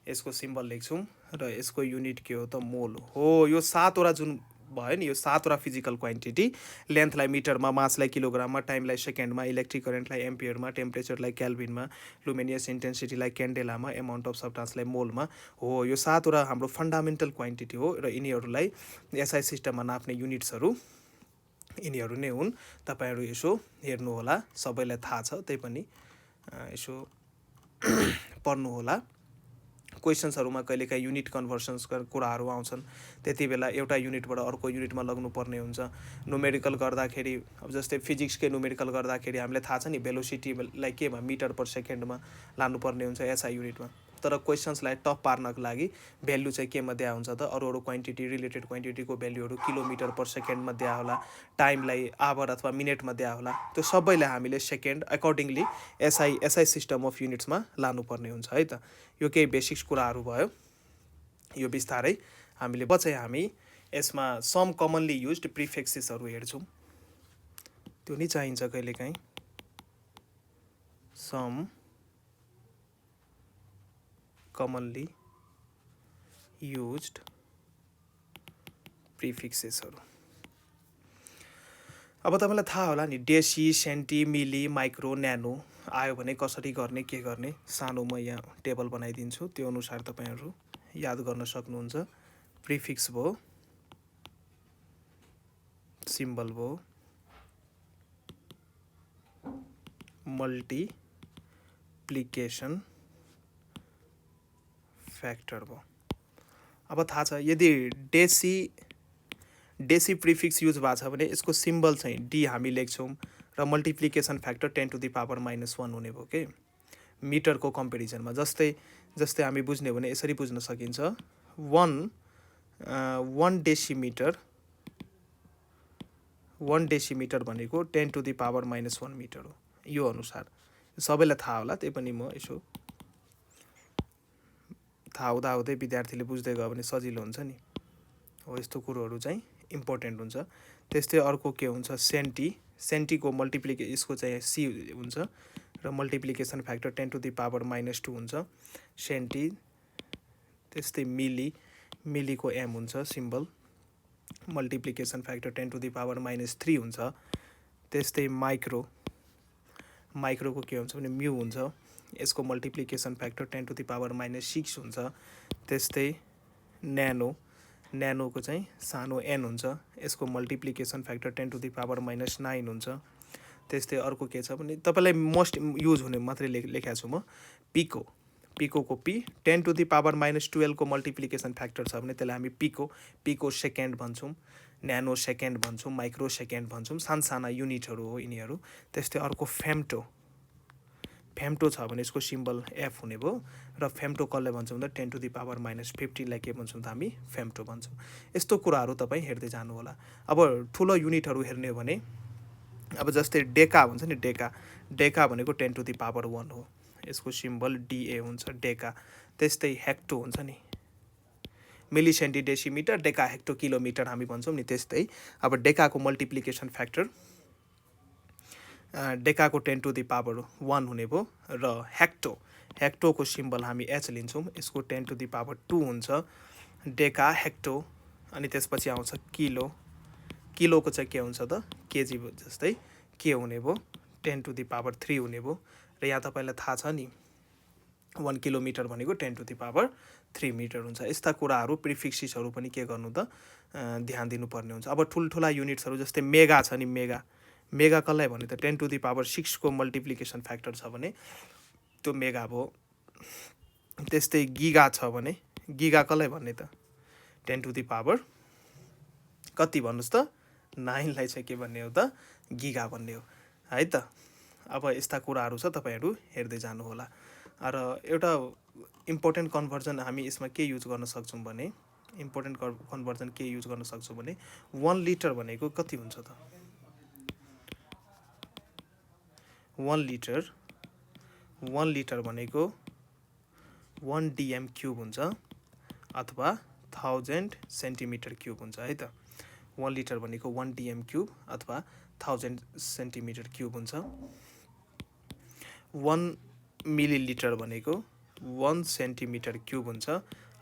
यसको सिम्बल लेख्छौँ र यसको युनिट के हो त मोल हो। यो 7वटा जुन भयो नि यो 7वटा फिजिकल क्वान्टिटी लेन्थलाई मिटरमा, मासलाई किलोग्राममा, टाइमलाई सेकेन्डमा, इलेक्ट्रिक करेन्टलाई एम्पियरमा, टेम्परेचरलाई केल्भिनमा, लुमिनियस इन्टेन्सिटीलाई क्यान्डेलामा, एमाउन्ट अफ सब्स्टान्सलाई मोलमा हो। यो 7वटा हाम्रो फन्डामेन्टल क्वान्टिटी हो र यिनीहरूलाई एसआई सिस्टममा नाप्ने युनिट्सहरू यिनीहरू नै हुन्। तपाईँहरू यसो हेर्नुहोला, सबैलाई थाहा छ, त्यही पनि यसो पढ्नुहोला। क्वेसन्सहरूमा कहिलेकाहीँ युनिट कन्भर्सन्सका कुराहरू आउँछन्, त्यति बेला एउटा युनिटबाट अर्को युनिटमा लग्नुपर्ने हुन्छ। न्युमेरिकल गर्दाखेरि अब जस्तै फिजिक्सकै न्युमेरिकल गर्दाखेरि हामीलाई थाहा छ नि भेलोसिटीलाई केमा मिटर पर सेकेन्डमा लानुपर्ने हुन्छ एसआई युनिटमा, तर क्वेसन्सलाई टफ पार्नको लागि भ्याल्यु चाहिँ केमा दिया हुन्छ त अरू अरू क्वान्टिटी रिलेटेड क्वान्टिटीको भ्याल्युहरू किलोमिटर पर सेकेन्डमा दिया होला, टाइमलाई आवर अथवा मिनटमा दिया होला। त्यो सबैलाई हामीले second accordingly SI system of युनिट्समा लानुपर्ने हुन्छ है त। यो केही बेसिक्स कुराहरू भयो। यो बिस्तारै हामीले चाहिँ हामी यसमा सम कमनली युज्ड प्रिफिक्सेसहरू हेर्छौँ, त्यो नि चाहिन्छ कहिलेकाहीँ। सम कमनली युज्ड प्रिफिक्सेसहरू। अब तपाईँलाई थाहा होला नि डेसी, सेन्टी, मिली, माइक्रो, न्यानो आयो भने कसरी गर्ने, के गर्ने, सानो म यहाँ टेबल बनाइदिन्छु, त्यो अनुसार तपाईँहरू याद गर्न सक्नुहुन्छ। प्रिफिक्स भयो, सिम्बल भयो, मल्टिप्लिकेसन फ्याक्टर भयो। अब थाहा छ यदि डेसी प्रिफिक्स युज भएको छ भने यसको सिम्बल चाहिँ डी हामी लेख्छौँ र मल्टिप्लिकेसन फ्याक्टर 10⁻⁻1 हुने भयो के मिटरको कम्पेरिजनमा। जस्तै हामी बुझ्ने हो भने यसरी बुझ्न सकिन्छ, 1 डेसिमिटर भनेको 10⁻⁻1 मिटर हो। यो अनुसार सबैलाई थाहा होला, त्यही पनि म यसो थाहा हुँदाहुँदै विद्यार्थीले बुझ्दै गयो भने सजिलो हुन्छ नि हो। यस्तो कुरोहरू चाहिँ इम्पोर्टेन्ट हुन्छ। त्यस्तै अर्को के हुन्छ, सेन्टीको यसको चाहिँ सी हुन्छ र मल्टिप्लिकेसन फ्याक्टर 10⁻⁻2 हुन्छ सेन्टी। त्यस्तै मिलीको एम हुन्छ सिम्बल, मल्टिप्लिकेसन फ्याक्टर 10⁻⁻3 हुन्छ। त्यस्तै माइक्रोको के हुन्छ भने म्यू हुन्छ, यसको मल्टिप्लिकेसन फ्याक्टर 10⁻⁻6 हुन्छ। त्यस्तै न्यानोको चाहिँ सानो एन हुन्छ, यसको मल्टिप्लिकेसन फ्याक्टर 10⁻⁻9 हुन्छ। त्यस्तै अर्को के छ भने तपाईँलाई मोस्ट युज हुने मात्रै लेखेको छु म, पिकोको पी 10⁻⁻12 को मल्टिप्लिकेसन फ्याक्टर छ भने त्यसलाई हामी पिको सेकेन्ड भन्छौँ, न्यानो सेकेन्ड भन्छौँ, माइक्रो सेकेन्ड भन्छौँ, साना युनिटहरू हो यिनीहरू। त्यस्तै अर्को फेम्टो छ भने यसको सिम्बल एफ हुने भयो र फेम्टो कसलाई भन्छौँ त 10⁻⁻15 के भन्छौँ त हामी फेम्टो भन्छौँ। यस्तो कुराहरू तपाईँ हेर्दै जानु होला। अब ठुलो युनिटहरू हेर्ने हो भने अब जस्तै डेका हुन्छ नि, डेका भनेको 10⁻1 हो, यसको सिम्बल डिए हुन्छ डेका। त्यस्तै हेक्टो हुन्छ नि, मिली सेन्टी डेसिमिटर, डेका हेक्टो किलोमिटर हामी भन्छौँ नि। त्यस्तै अब डेकाको मल्टिप्लिकेसन फ्याक्टर डेकाको 10⁻1 हुने भयो र हेक्टोको सिम्बल हामी एच लिन्छौँ, यसको 10⁻2 हुन्छ डेका हेक्टो। अनि त्यसपछि आउँछ किलोको चाहिँ के हुन्छ त केजी जस्तै के हुने भयो 10⁻3 हुने भयो। र यहाँ तपाईँलाई थाहा छ नि 1 किलोमिटर भनेको 10⁻3 मिटर हुन्छ। यस्ता कुराहरू प्रिफिक्सेसहरू पनि के गर्नु त ध्यान दिनुपर्ने हुन्छ। अब ठुल्ठुला युनिट्सहरू जस्तै मेगा छ नि, मेगा कसलाई भन्ने त 10⁻6 को मल्टिप्लिकेसन फ्याक्टर छ भने त्यो मेगा भयो। त्यस्तै गिगा छ भने गिगा कसलाई भन्ने त 10⁻, कति भन्नुहोस् त 9लाई चाहिँ के भन्ने हो त गिगा भन्ने हो है त। अब यस्ता कुराहरू छ, तपाईँहरू हेर्दै जानु होला। र एउटा इम्पोर्टेन्ट कन्भर्जन हामी यसमा के युज गर्न सक्छौँ भने 1 लिटर भनेको कति हुन्छ त 1 लिटर भनेको 1 DM क्युब हुन्छ अथवा 1000 सेन्टिमिटर क्युब हुन्छ है त। 1 लिटर भनेको 1 DM क्युब अथवा 1000 सेन्टिमिटर क्युब हुन्छ। 1 मिलिलिटर भनेको 1 सेन्टिमिटर क्युब हुन्छ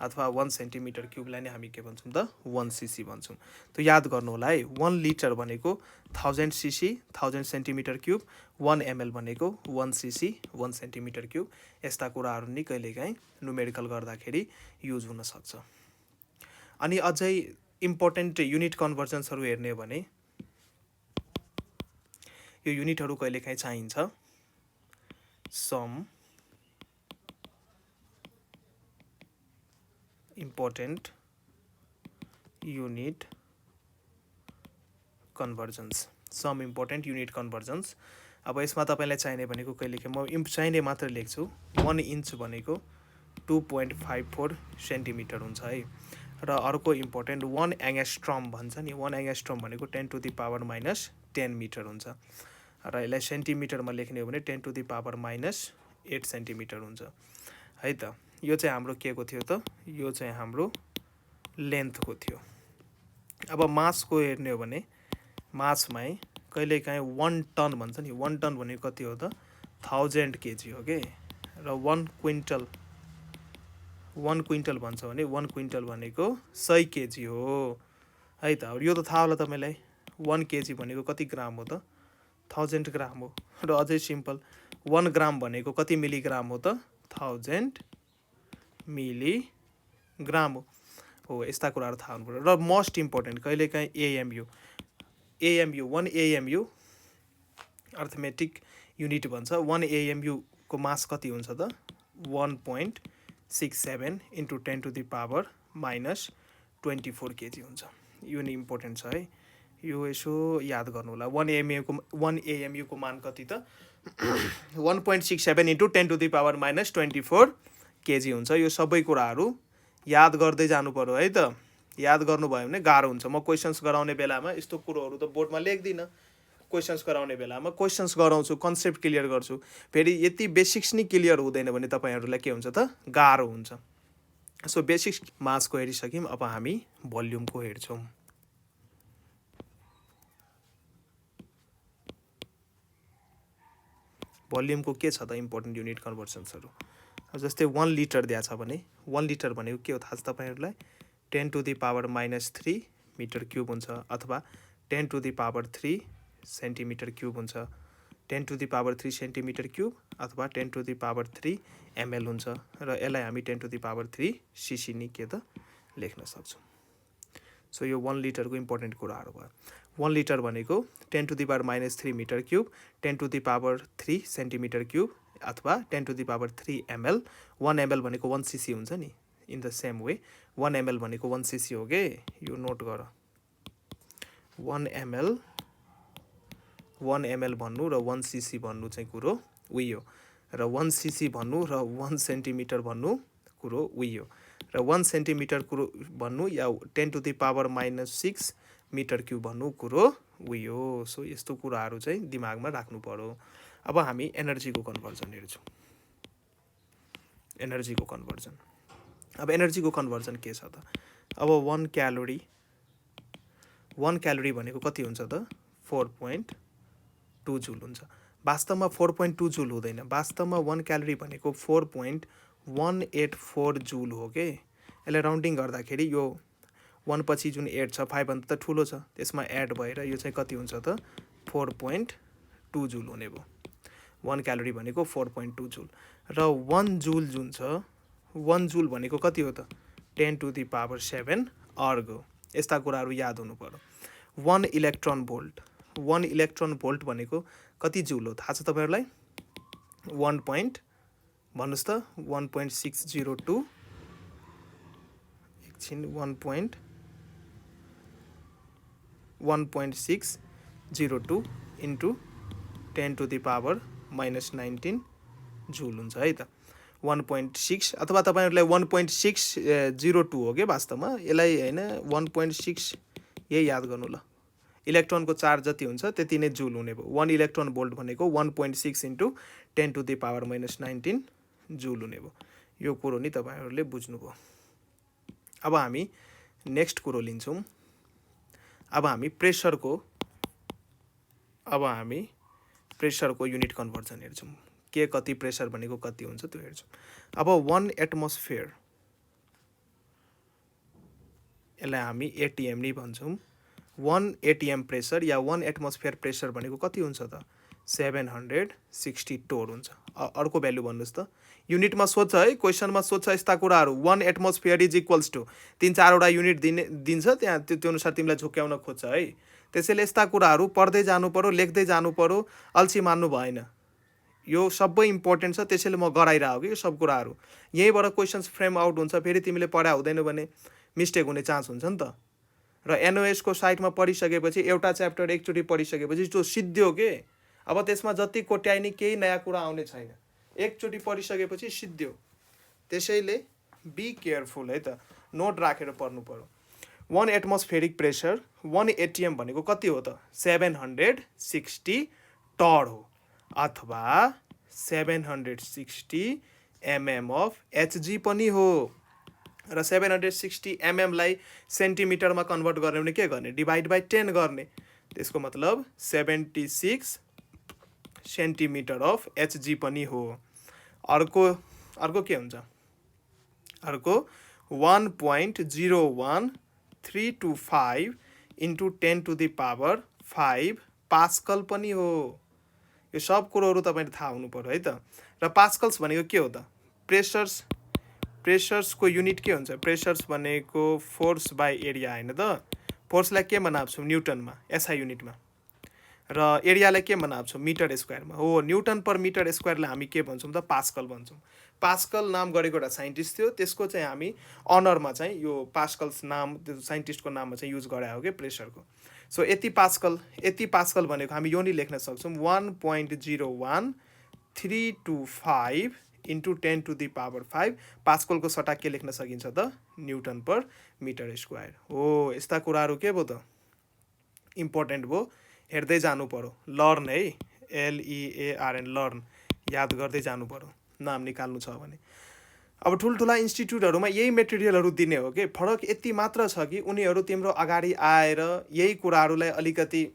अथवा 1 सेन्टिमिटर क्युबलाई नै हामी के भन्छौँ त 1 सीसी भन्छौँ। त याद गर्नु होला है, 1 लिटर भनेको 1000 सीसी 1000 सेन्टिमिटर क्युब, 1 ml भनेको 1 सीसी 1 सेन्टिमिटर क्युब। यस्ता कुराहरू नि कहिलेकाहीँ न्युमेरिकल गर्दाखेरि युज हुन सक्छ। अनि अझै इम्पोर्टेन्ट युनिट कन्भर्जन्सहरू हेर्ने हो भने यो युनिटहरू कहिलेकाहीँ चाहिन्छ। Some important unit conversions, some important unit conversions. अब यसमा तपाईँलाई चाहिने भनेको कहिलेकाहीँ म चाहिने मात्र लेख्छु। 1 इन्च भनेको 2.54 सेन्टिमिटर हुन्छ है। र अर्को इम्पोर्टेन्ट 1 एङ्गस्ट्रम भन्छ नि, 1 एङ्गस्ट्रम भनेको 10⁻⁻10 मिटर हुन्छ। र यसलाई सेन्टिमिटरमा लेख्ने हो भने 10⁻⁻8 सेन्टिमिटर हुन्छ है त। यो चाहिँ हाम्रो के को थियो त, यो चाहिँ हाम्रो लेन्थको थियो। अब मासको हेर्ने हो भने मासमै कहिलेकाहीँ 1 टन भन्छ नि, 1 टन भनेको कति हो त 1000 केजी हो के। र 1 क्विन्टल भन्छ भने 1 क्विन्टल भनेको 100 केजी हो है त। यो त थाहा होला तपाईँलाई, 1 केजी भनेको कति ग्राम हो त 1000 ग्राम हो। र अझै सिम्पल 1 ग्राम भनेको कति मिलिग्राम हो त 1000 मिलिग्राम हो। यस्ता कुराहरू थाहा हुनु पर्यो। र मोस्ट इम्पोर्टेन्ट कहिलेकाहीँ एएमयू 1 एएमयू अर्थमेटिक युनिट भन्छ। 1 एएमयू को मास कति हुन्छ त 1.67 इन्टु 10⁻⁻24 केजी हुन्छ। यो नि इम्पोर्टेन्ट छ है, यो यसो याद गर्नु होला। 1 एएमयू को मान कति त 1.67 इन्टु 10⁻⁻24 केजी हुन्छ। यो सबै कुराहरू याद गर्दै जानु पर्यो है त। याद गर्नुभयो भने गाह्रो हुन्छ। म क्वेसन्स गराउने बेलामा यस्तो कुरोहरू त बोर्डमा लेख्दिनँ। क्वेसन्स गराउने बेलामा क्वेसन्स गराउँछु, कन्सेप्ट क्लियर गर्छु। फेरि यति बेसिक्स नै क्लियर हुँदैन भने तपाईँहरूलाई के हुन्छ त गाह्रो हुन्छ। सो बेसिक्स मासको हेरिसक्यौँ। अब हामी भोल्युमको हेर्छौँ। भोल्युमको के छ त इम्पोर्टेन्ट युनिट कन्भर्जन्सहरू। जस्तै 1 लिटर दिएको छ भने 1 लिटर भनेको के हो थाहा छ तपाईँहरूलाई 10⁻³ मिटर क्युब हुन्छ, अथवा 10⁻³ सेन्टिमिटर क्युब हुन्छ, 10⁻³ सेन्टिमिटर क्युब अथवा 10⁻³ ml हुन्छ। र यसलाई हामी 10⁻³ सीसी नि के त लेख्न सक्छौँ। सो यो 1 लिटरको इम्पोर्टेन्ट कुराहरू भयो। 1 लिटर भनेको 10⁻³ मिटर क्युब, 10⁻³ सेन्टिमिटर क्युब अथवा 10⁻³ ml। 1 ml भनेको 1 सीसी हुन्छ नि। In the same way 1 ml भनेको 1 सीसी हो के, यो नोट गर। 1 ml भन्नु र 1 सीसी भन्नु चाहिँ कुरो उही हो। र 1 सीसी भन्नु र 1 सेन्टिमिटर भन्नु कुरो उही हो। र 1 सेन्टिमिटर कुरो भन्नु या 10⁻⁻6 मिटर क्युब भन्नु कुरो उही हो। सो यस्तो कुराहरू चाहिँ दिमागमा राख्नु पर्यो। अब हामी एनर्जीको कन्भर्जन हेर्छौँ। एनर्जीको कन्भर्जन, अब एनर्जीको कन्भर्जन के छ त। अब 1 क्यालोरी भनेको कति हुन्छ त 4.2 जुल हुन्छ। वास्तवमा 4.2 जुल हुँदैन। वास्तवमा 1 क्यालोरी भनेको 4.184 जुल हो के। यसलाई राउन्डिङ गर्दाखेरि यो 1 पछि जुन 8 छ 5 भन्दा त ठुलो छ, त्यसमा एड भएर यो चाहिँ कति हुन्छ त 4.2 जुल हुने भयो। 1 क्यालोरी भनेको 4.2 जुल। र 1 जुल जुन छ 1 जुल भनेको कति हो त 10⁻7 अर्ग हो। यस्ता कुराहरू याद हुनु पर्यो। 1 इलेक्ट्रोन भोल्ट भनेको कति जुल हो थाहा छ तपाईँहरूलाई भन्नुहोस् त 1.602 एकछिन 1.602 इन्टु 10⁻⁻19 जुल हुन्छ है त। 1.6 अथवा तपाईँहरूलाई 1.602 हो कि वास्तवमा। यसलाई होइन 1.6 यही याद गर्नु ल। इलेक्ट्रोनको चार्ज जति हुन्छ त्यति नै जुल हुने भयो। 1 इलेक्ट्रोन भोल्ट भनेको 1.6 इन्टु 10⁻⁻19 जुल हुने भयो। यो कुरो नि तपाईँहरूले बुझ्नुभयो। अब हामी नेक्स्ट कुरो लिन्छौँ। अब हामी प्रेसरको युनिट कन्भर्जन हेर्छौँ। के कति प्रेसर भनेको कति हुन्छ त्यो हेर्छौँ। अब 1 एटमोस्फियर यसलाई हामी एटिएम नै भन्छौँ। 1 एटिएम प्रेसर या 1 एटमोस्फियर प्रेसर भनेको कति हुन्छ त 760 टोर हुन्छ। अर्को भ्यालु भन्नुहोस् त, युनिटमा सोध्छ है, क्वेसनमा सोध्छ यस्ता कुराहरू। 1 एटमोस्फियर इज इक्वल्स टु 3-4वटा युनिट दिन्छ, त्यहाँ त्यो अनुसार तिमीलाई झुक्क्याउन खोज्छ है। त्यसैले यस्ता कुराहरू पढ्दै जानु पर्यो, लेख्दै जानु पर्यो, अल्छी मान्नु भएन। यो सबै इम्पोर्टेन्ट छ, त्यसैले म गराइरहेको कि यो सब कुराहरू। यहीँबाट क्वेसन्स फ्रेम आउट हुन्छ, फेरि तिमीले पढा हुँदैन भने मिस्टेक हुने चान्स हुन्छ नि त। र एनओएसको साइटमा पढिसकेपछि एउटा च्याप्टर एकचोटि पढिसकेपछि त्यो सिद्धियो के, अब त्यसमा जति कोट्याइ नि केही नयाँ कुरा आउने छैन, एकचोटि पढिसकेपछि सिद्धियो। त्यसैले बी केयरफुल है त, नोट राखेर पढ्नु पर्यो। 1 एटमोस्फेरिक प्रेसर 1 एटिएम भनेको कति हो त 760 टोर हो, अथवा 760 mm अफ एचजी पनि हो। र 760 mm लाई सेन्टिमिटरमा कन्भर्ट गर्ने भने के गर्ने, डिभाइड बाई 10 गर्ने। त्यसको मतलब 76 सेन्टिमिटर अफ एचजी पनि हो। अर्को के हुन्छ, अर्को 1.01325 इन्टु 10⁵ पास्कल पनि हो। यो सब कुरोहरू तपाईँले थाहा हुनु पर्यो है त। र पास्कल्स भनेको के हो त, प्रेसर्सको युनिट के हुन्छ, प्रेसर्स भनेको फोर्स बाई एरिया होइन त। फोर्सलाई केमा नाप्छौँ, न्युटनमा, एसआई युनिटमा, र एरियालाई केमा नाप्छौँ, मिटर स्क्वायरमा हो। न्युटन पर मिटर स्क्वायरलाई हामी के भन्छौँ त, पास्कल भन्छौँ। पास्कल नाम गरेको एउटा साइन्टिस्ट थियो, त्यसको चाहिँ हामी अनरमा चाहिँ यो पास्कल्स नाम, त्यो साइन्टिस्टको नाममा चाहिँ युज गरायो के प्रेसरको। सो यति पास्कल भनेको हामी यो नि लेख्न सक्छौँ 1.01325 इन्टु 10⁵ पास्कलको सट्टा के लेख्न सकिन्छ त, न्युटन पर मिटर स्क्वायर हो। यस्ता कुराहरू के भयो त, इम्पोर्टेन्ट भयो, हेर्दै जानु पर्यो। लर्न है, LEARN, लर्न, याद गर्दै जानु पर्यो नाम निकाल्नु छ भने। अब ठुल्ठुला इन्स्टिट्युटहरूमा यही मेटेरियलहरू दिने हो कि, फरक यति मात्र छ कि उनीहरू तिम्रो अगाडि आएर यही कुराहरूलाई अलिकति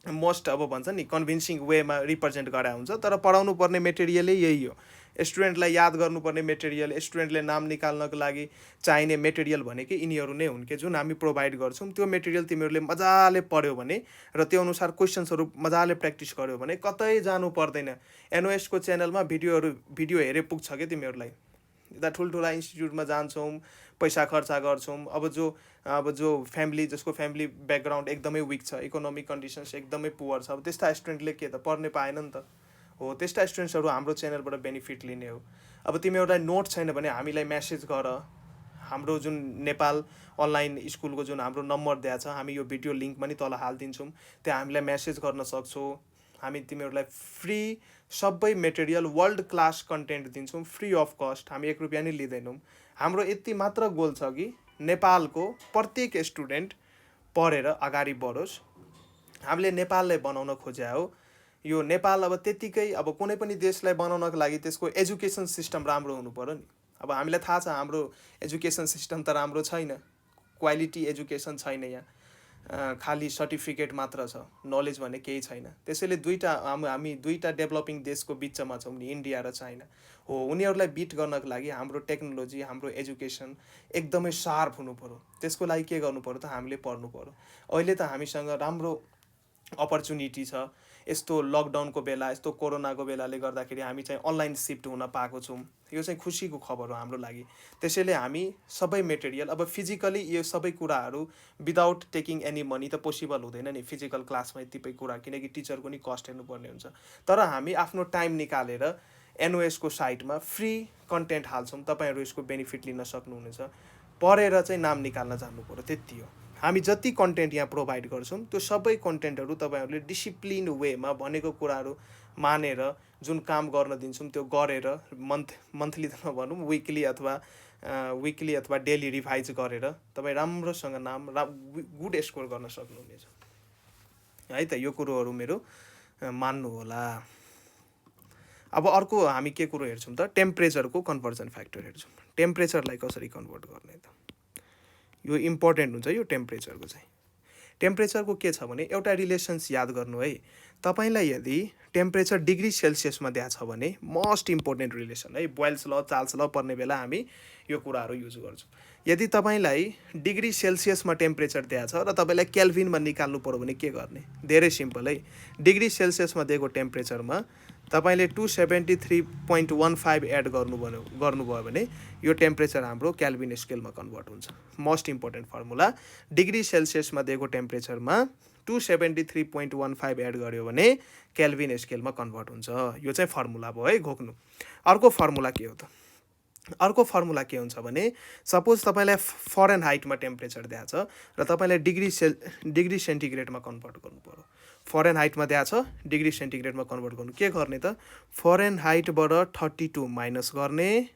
मोस्ट अब भन्छ नि कन्भिन्सिङ वेमा रिप्रेजेन्ट गराएको हुन्छ, तर पढाउनु पर्ने मेटेरियलै यही हो। स्टुडेन्टलाई याद गर्नुपर्ने मेटेरियल, स्टुडेन्टले नाम निकाल्नको लागि चाहिने मेटेरियल भनेकै यिनीहरू नै हुन् कि जुन हामी प्रोभाइड गर्छौँ। त्यो मेटेरियल तिमीहरूले मजाले पढ्यो भने र त्यो अनुसार क्वेसन्सहरू मजाले प्र्याक्टिस गर्यो भने कतै जानु पर्दैन। एनओएसको च्यानलमा भिडियो हेरे पुग्छ कि तिमीहरूलाई। यता ठुल्ठुला इन्स्टिट्युटमा जान्छौँ, पैसा खर्च गर्छौँ। अब जो फ्यामिली, जसको फ्यामिली ब्याकग्राउन्ड एकदमै विक छ, इकोनोमिक कन्डिसन्स एकदमै पुवर छ, अब त्यस्ता स्टुडेन्टले के त पढ्नै पाएन नि त हो। त्यस्ता स्टुडेन्ट्सहरू हाम्रो च्यानलबाट बेनिफिट लिने हो। अब तिमीहरूलाई नोट छैन भने हामीलाई मेसेज गर। हाम्रो जुन नेपाल अनलाइन स्कुलको जुन हाम्रो नम्बर दिएको छ, हामी यो भिडियो लिङ्क पनि तल हालिदिन्छौँ, त्यहाँ हामीलाई मेसेज गर्न सक्छौ। हामी तिमीहरूलाई फ्री सबै मेटेरियल वर्ल्ड क्लास कन्टेन्ट दिन्छौँ, फ्री अफ कस्ट। हामी 1 रुपियाँ नै लिँदैनौँ। हाम्रो यति मात्र गोल छ कि नेपालको प्रत्येक स्टुडेन्ट पढेर अगाडि बढोस्। हामीले नेपाललाई बनाउन खोज्या हो। यो नेपाल अब त्यतिकै, अब कुनै पनि देशलाई बनाउनको लागि त्यसको एजुकेसन सिस्टम राम्रो हुनु पर्यो नि। अब हामीलाई थाहा छ हाम्रो एजुकेसन सिस्टम त राम्रो छैन, क्वालिटी एजुकेसन छैन यहाँ, खालि सर्टिफिकेट मात्र छ, नलेज भन्ने केही छैन। त्यसैले हामी दुईटा डेभलपिङ देशको बिचमा छौँ नि, इन्डिया र चाइना हो। उनीहरूलाई बिट गर्नको लागि हाम्रो टेक्नोलोजी, हाम्रो एजुकेसन एकदमै सार्प हुनु पर्यो। त्यसको लागि के गर्नु पर्यो त, हामीले पढ्नु पर्यो। अहिले त हामीसँग राम्रो अपर्च्युनिटी छ। यस्तो लकडाउनको बेला, यस्तो कोरोनाको बेलाले गर्दाखेरि हामी चाहिँ अनलाइन सिफ्ट हुन पाएको छौँ। यो चाहिँ खुसीको खबर हो हाम्रो लागि। त्यसैले हामी सबै मेटेरियल, अब फिजिकली यो सबै कुराहरू विदाउट टेकिङ एनी मनी त पोसिबल हुँदैन नि, फिजिकल क्लासमा यतिपै कुरा, किनकि टिचरको नि कस्ट हेर्नुपर्ने हुन्छ। तर हामी आफ्नो टाइम निकालेर एनओएसको साइटमा फ्री कन्टेन्ट हाल्छौँ, तपाईँहरू यसको बेनिफिट लिन सक्नुहुनेछ। पढेर चाहिँ नाम निकाल्न जानु पर्यो, त्यति हो। हामी जति कन्टेन्ट यहाँ प्रोभाइड गर्छौँ त्यो सबै कन्टेन्टहरू तपाईँहरूले डिसिप्लिन वेमा भनेको कुराहरू मानेर जुन काम गर्न दिन्छौँ त्यो गरेर मन्थली त नभनौँ, विकली अथवा डेली रिभाइज गरेर तपाईँ राम्रोसँग गुड स्कोर गर्न सक्नुहुनेछ है त। यो कुरोहरू मेरो मान्नु होला। अब अर्को हामी के कुरो हेर्छौँ त, टेम्परेचरको कन्भर्जन फ्याक्टर हेर्छौँ। टेम्परेचरलाई कसरी कन्भर्ट गर्ने त, यो इम्पोर्टेन्ट हुन्छ। यो टेम्परेचरको के छ भने एउटा रिलेसन्स याद गर्नु है। तपाईलाई यदि टेम्परेचर डिग्री सेल्सियसमा दिएको छ भने मोस्ट इम्पोर्टेन्ट रिलेसन है, बोइल्स ल चार्ल्स ल पढ्ने बेला हामी यो कुराहरू युज गर्छौँ। यदि तपाईँलाई डिग्री सेल्सियसमा टेम्परेचर दिएको छ र तपाईँलाई केल्भिनमा निकाल्नु पर्यो भने के गर्ने? धेरै सिम्पल है। डिग्री सेल्सियसमा दिएको टेम्परेचरमा तपाईँले 273.15 एड गर्नुभयो भने यो टेम्परेचर हाम्रो केल्भिन स्केलमा कन्भर्ट हुन्छ। मोस्ट इम्पोर्टेन्ट फर्मुला, डिग्री सेल्सियसमा दिएको टेम्परेचरमा 273.15 एड गर्यो भने केल्भिन स्केलमा कन्भर्ट हुन्छ। यो चाहिँ फर्मुला भयो है, घोक्नु। अर्को फर्मुला के हो त? अर्को फर्मुला के हुन्छ भने सपोज तपाईँलाई फरेनहाइटमा टेम्परेचर दिएको छ र तपाईँलाई डिग्री सेन्टिग्रेडमा कन्भर्ट गर्नु पर्यो। फरेनहाइटमा दिएको छ, डिग्री सेन्टिग्रेडमा कन्भर्ट गर्नु, के गर्ने त? फरेनहाइटबाट 32 माइनस गर्ने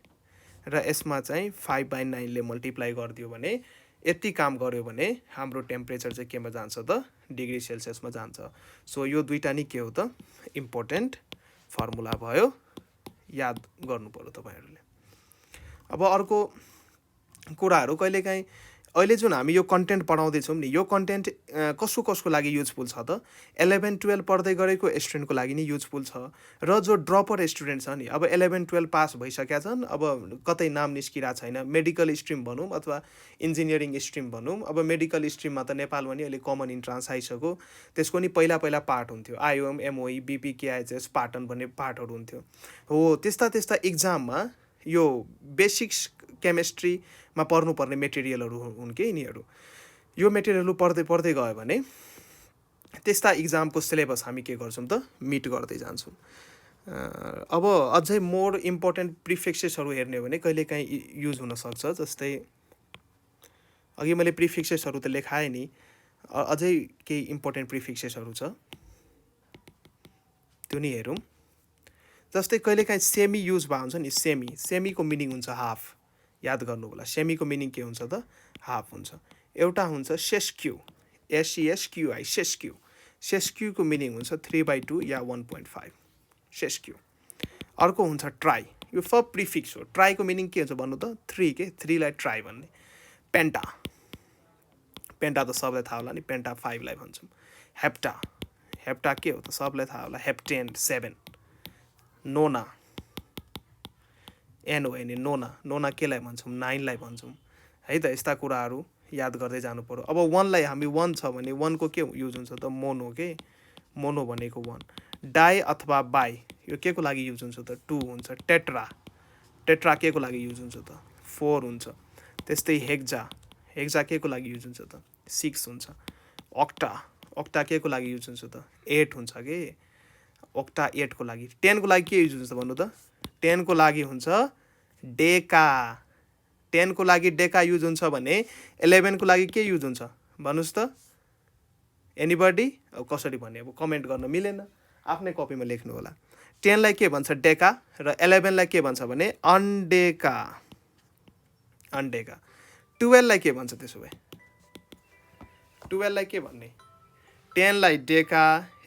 र यसमा चाहिँ 5/9 ले मल्टिप्लाई गरिदियो भने यति काम गर्यो भने हाम्रो टेम्परेचर चाहिँ केमा जान्छ त? डिग्री सेल्सियसमा जान्छ। सो यो दुईटा नि के हो त? इम्पोर्टेन्ट फर्मुला भयो, याद गर्नु पर्यो तपाईँहरूले। अब अर्को कुराहरू कहिलेकाहीँ अहिले जुन हामी यो कन्टेन्ट पढाउँदैछौँ नि, यो कन्टेन्ट कसको लागि युजफुल छ त? 11-12 पढ्दै गरेको स्टुडेन्टको लागि नि युजफुल छ, र जो ड्रपर स्टुडेन्ट छ नि, अब 11-12 पास भइसकेका छन्, अब कतै नाम निस्किरहेको छैन, मेडिकल स्ट्रिम भनौँ अथवा इन्जिनियरिङ स्ट्रिम भनौँ। अब मेडिकल स्ट्रिममा त नेपालमा नि अहिले कमन इन्ट्रान्स आइसक्यो, त्यसको नि पहिला पार्ट हुन्थ्यो, आइओएम, एमओई, बीपीकेआइएचएस, पाटन भन्ने पार्टहरू हुन्थ्यो। हो, त्यस्ता इक्जाममा यो बेसिक्स केमिस्ट्रीमा पढ्नुपर्ने मेटेरियलहरू हुन् कि यिनीहरू। यो मेटेरियलहरू पढ्दै गयो भने त्यस्ता इक्जामको सिलेबस हामी के गर्छौँ त? मिट गर्दै जान्छौँ। अब अझै मोर इम्पोर्टेन्ट प्रिफिक्सेसहरू हेर्ने हो भने कहिलेकाहीँ युज हुनसक्छ। जस्तै अघि मैले प्रिफिक्सेसहरू त लेखाएँ नि, अझै केही इम्पोर्टेन्ट प्रिफिक्सेसहरू छ, त्यो नि हेरौँ। जस्तै कहिलेकाहीँ सेमी युज भएको हुन्छ नि, सेमीको मिनिङ हुन्छ हाफ, याद गर्नु होला। सेमीको मिनिङ के हुन्छ त? हाफ हुन्छ। एउटा हुन्छ सेस्क्यू, SESQI, सेस्क्यूको मिनिङ हुन्छ 3/2 या 1.5, सेस्क्यू। अर्को हुन्छ ट्राई, यो सब प्रिफिक्स हो। ट्राईको मिनिङ के हुन्छ भन्नु त? 3 के, 3 लाई ट्राई भन्ने। पेन्टा त सबलाई थाहा होला नि, पेन्टा 5 लाई भन्छौँ। हेप्टा के हो त? सबलाई थाहा होला, हेप्टेन 7। नोना, एन हो नि, नोना केलाई भन्छौँ? 9 लाई भन्छौँ है त। यस्ता कुराहरू याद गर्दै जानु पर्यो। अब 1 लाई हामी 1 छ भने 1 को के युज हुन्छ त? मोनो के, मोनो भनेको 1। डाई अथवा बाई यो के को लागि युज हुन्छ त? 2 हुन्छ। टेट्रा के को लागि युज हुन्छ त? 4 हुन्छ। त्यस्तै हेक्जा के को लागि युज हुन्छ त? 6 हुन्छ। ऑक्टा के को लागि युज हुन्छ त? 8 हुन्छ के, ऑक्टा 8 को लागि। 10 को लागि के युज हुन्छ भन्नु त? 10 को लागि हुन्छ डेका। 10 को लागि डेका युज हुन्छ भने 11 को लागि के युज हुन्छ भन्नुहोस् त? एनीबडी? अब कसरी भन्ने, अब कमेन्ट गर्न मिलेन, आफ्नै कपीमा लेख्नु होला। 10 लाई के भन्छ? डेका, र 11 लाई के भन्छ भने अनडेका। 12 लाई के भन्छ त्यसो भए? 12 लाई के भन्ने? 10 लाई डेका,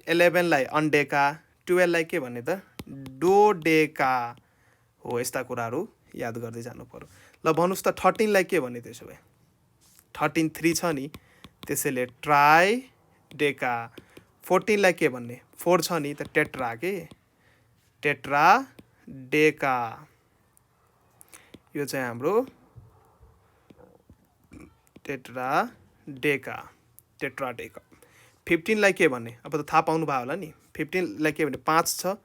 11 लाई अनडेका, 12 लाई के भन्ने त? डोडेका हो। यस्ता कुराहरू याद गर्दै जानु पर्यो। ल भन्नुहोस् त 13 लाई के भन्ने त्यसो भए? 13 3 छ नि, त्यसैले ट्राई डेका। 14 लाई के भन्ने? 4 छ नि त, टेट्रा के, टेट्रा डेका। यो चाहिँ हाम्रो टेट्रा डेका। 15 लाई के भन्ने? अब त थाहा पाउनु भयो होला नि। 15 लाई के भन्ने? 5 छ,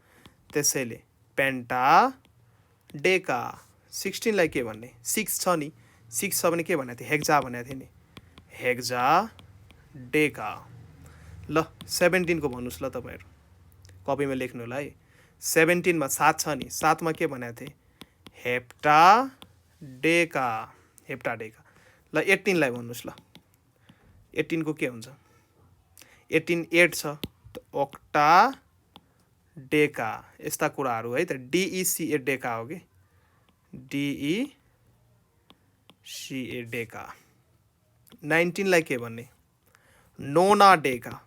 त्यसैले पेन्टा डेका। 16 लाई के भन्ने? 6 छ नि, 6 छ भने के भनेको थिएँ? हेक्जा भनेको थिएँ नि, हेक्जा डेका। ल 17 को भन्नुहोस् ल तपाईँहरू, कपीमा लेख्नु होला है। 17 मा 7 छ नि, 7 मा के भनेको थिएँ? हेप्टा डेका। ल 18 लाई भन्नुहोस् ल। 18 को के हुन्छ? 18 8 छ, ऑक्टा डेका। यस्ता कुराहरू है त। DECA डेका हो कि, DECA डेका। 19 लाई के भन्ने? नोना डेका।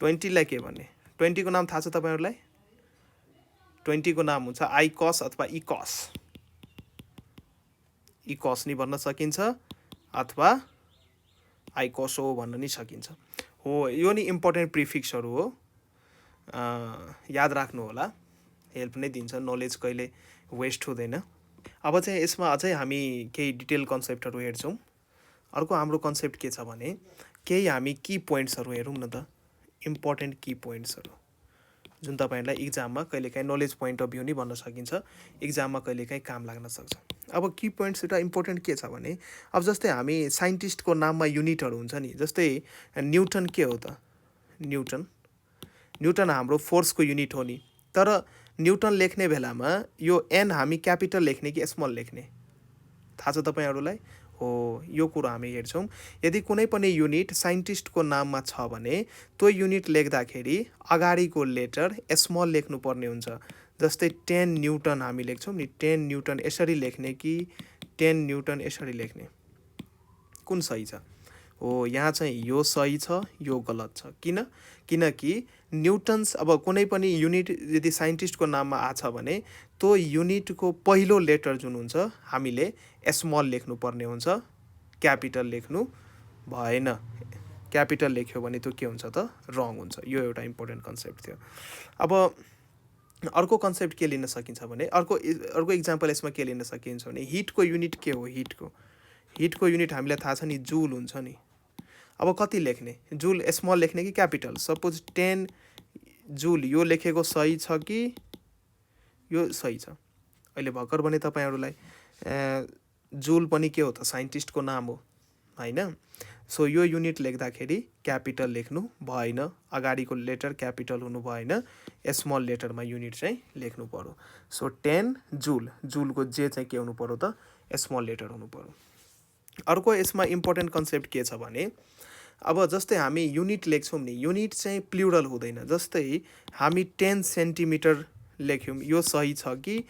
20 लाई के भन्ने? 20 को नाम थाहा छ तपाईँहरूलाई? 20 को नाम हुन्छ आइकस अथवा इकस नि भन्न सकिन्छ, अथवा आइकोसो भन्न नि सकिन्छ। हो, यो नि इम्पोर्टेन्ट प्रिफिक्सहरू हो, याद राख्नु होला, हेल्प नै दिन्छ, नलेज कहिले वेस्ट हुँदैन। अब चाहिँ यसमा अझै हामी केही डिटेल कन्सेप्टहरू हेर्छौँ। अर्को हाम्रो कन्सेप्ट के छ भने केही हामी की पोइन्ट्सहरू हेरौँ न त, इम्पोर्टेन्ट की पोइन्ट्सहरू जुन तपाईँहरूलाई इक्जाममा कहिलेकाहीँ नलेज पोइन्ट अफ भ्यू नि भन्न सकिन्छ, इक्जाममा कहिलेकाहीँ काम लाग्न सक्छ। अब की पोइन्ट्स एउटा इम्पोर्टेन्ट के छ भने अब जस्तै हामी साइन्टिस्टको नाममा युनिटहरू हुन्छ नि, जस्तै न्युटन के हो त, न्युटन हाम्रो फोर्सको युनिट हो नि, तर न्युटन लेख्ने बेलामा यो एन हामी क्यापिटल लेख्ने कि स्मल लेख्ने थाहा छ तपाईँहरूलाई? हो, यो कुरो हामी हेर्छौँ। यदि कुनै पनि युनिट साइन्टिस्टको नाममा छ भने त्यो युनिट लेख्दाखेरि अगाडिको लेटर स्मल लेख्नुपर्ने हुन्छ। जस्तै 10 न्युटन हामी लेख्छौँ नि, 10 न्युटन यसरी लेख्ने कि 10 न्युटन यसरी लेख्ने, कुन सही छ? हो, यहाँ चाहिँ यो सही छ, यो गलत छ। किनकि न्युटन्स अब कुनै पनि युनिट यदि साइन्टिस्टको नाममा आछ भने त्यो युनिटको पहिलो लेटर जुन हुन्छ हामीले स्मल लेख्नुपर्ने हुन्छ, क्यापिटल लेख्नु भएन। क्यापिटल लेख्यो भने त्यो के हुन्छ त, रङ हुन्छ। यो एउटा इम्पोर्टेन्ट कन्सेप्ट थियो। अब अर्को कन्सेप्ट के लिन सकिन्छ भने अर्को इक्जाम्पल यसमा के लिन सकिन्छ भने हिटको युनिट के हो, हिटको युनिट हामीलाई थाहा छ नि, जुल हुन्छ नि। अब कति लेख्ने, जुल स्मल लेख्ने कि क्यापिटल? सपोज 10 जुल यो लेखेको सही छ कि यो सही छ? अहिले भर्खर भने तपाईँहरूलाई जुल पनि के हो त, साइन्टिस्टको नाम हो होइन? सो यो युनिट लेख्दाखेरि क्यापिटल लेख्नु भएन, अगाडिको लेटर क्यापिटल हुनु भएन, स्मल लेटरमा युनिट चाहिँ लेख्नु पर्यो। सो 10 जुल, जुलको जे चाहिँ के हुनु पर्यो त, स्मल लेटर हुनु पर्यो। अर्को यसमा इम्पोर्टेन्ट कन्सेप्ट के छ भने अब जस्तै हामी युनिट लेख्छौँ नि, युनिट चाहिँ प्लुरल हुँदैन। जस्तै हामी 10 सेन्टिमिटर लेख्यौँ, यो सही छ कि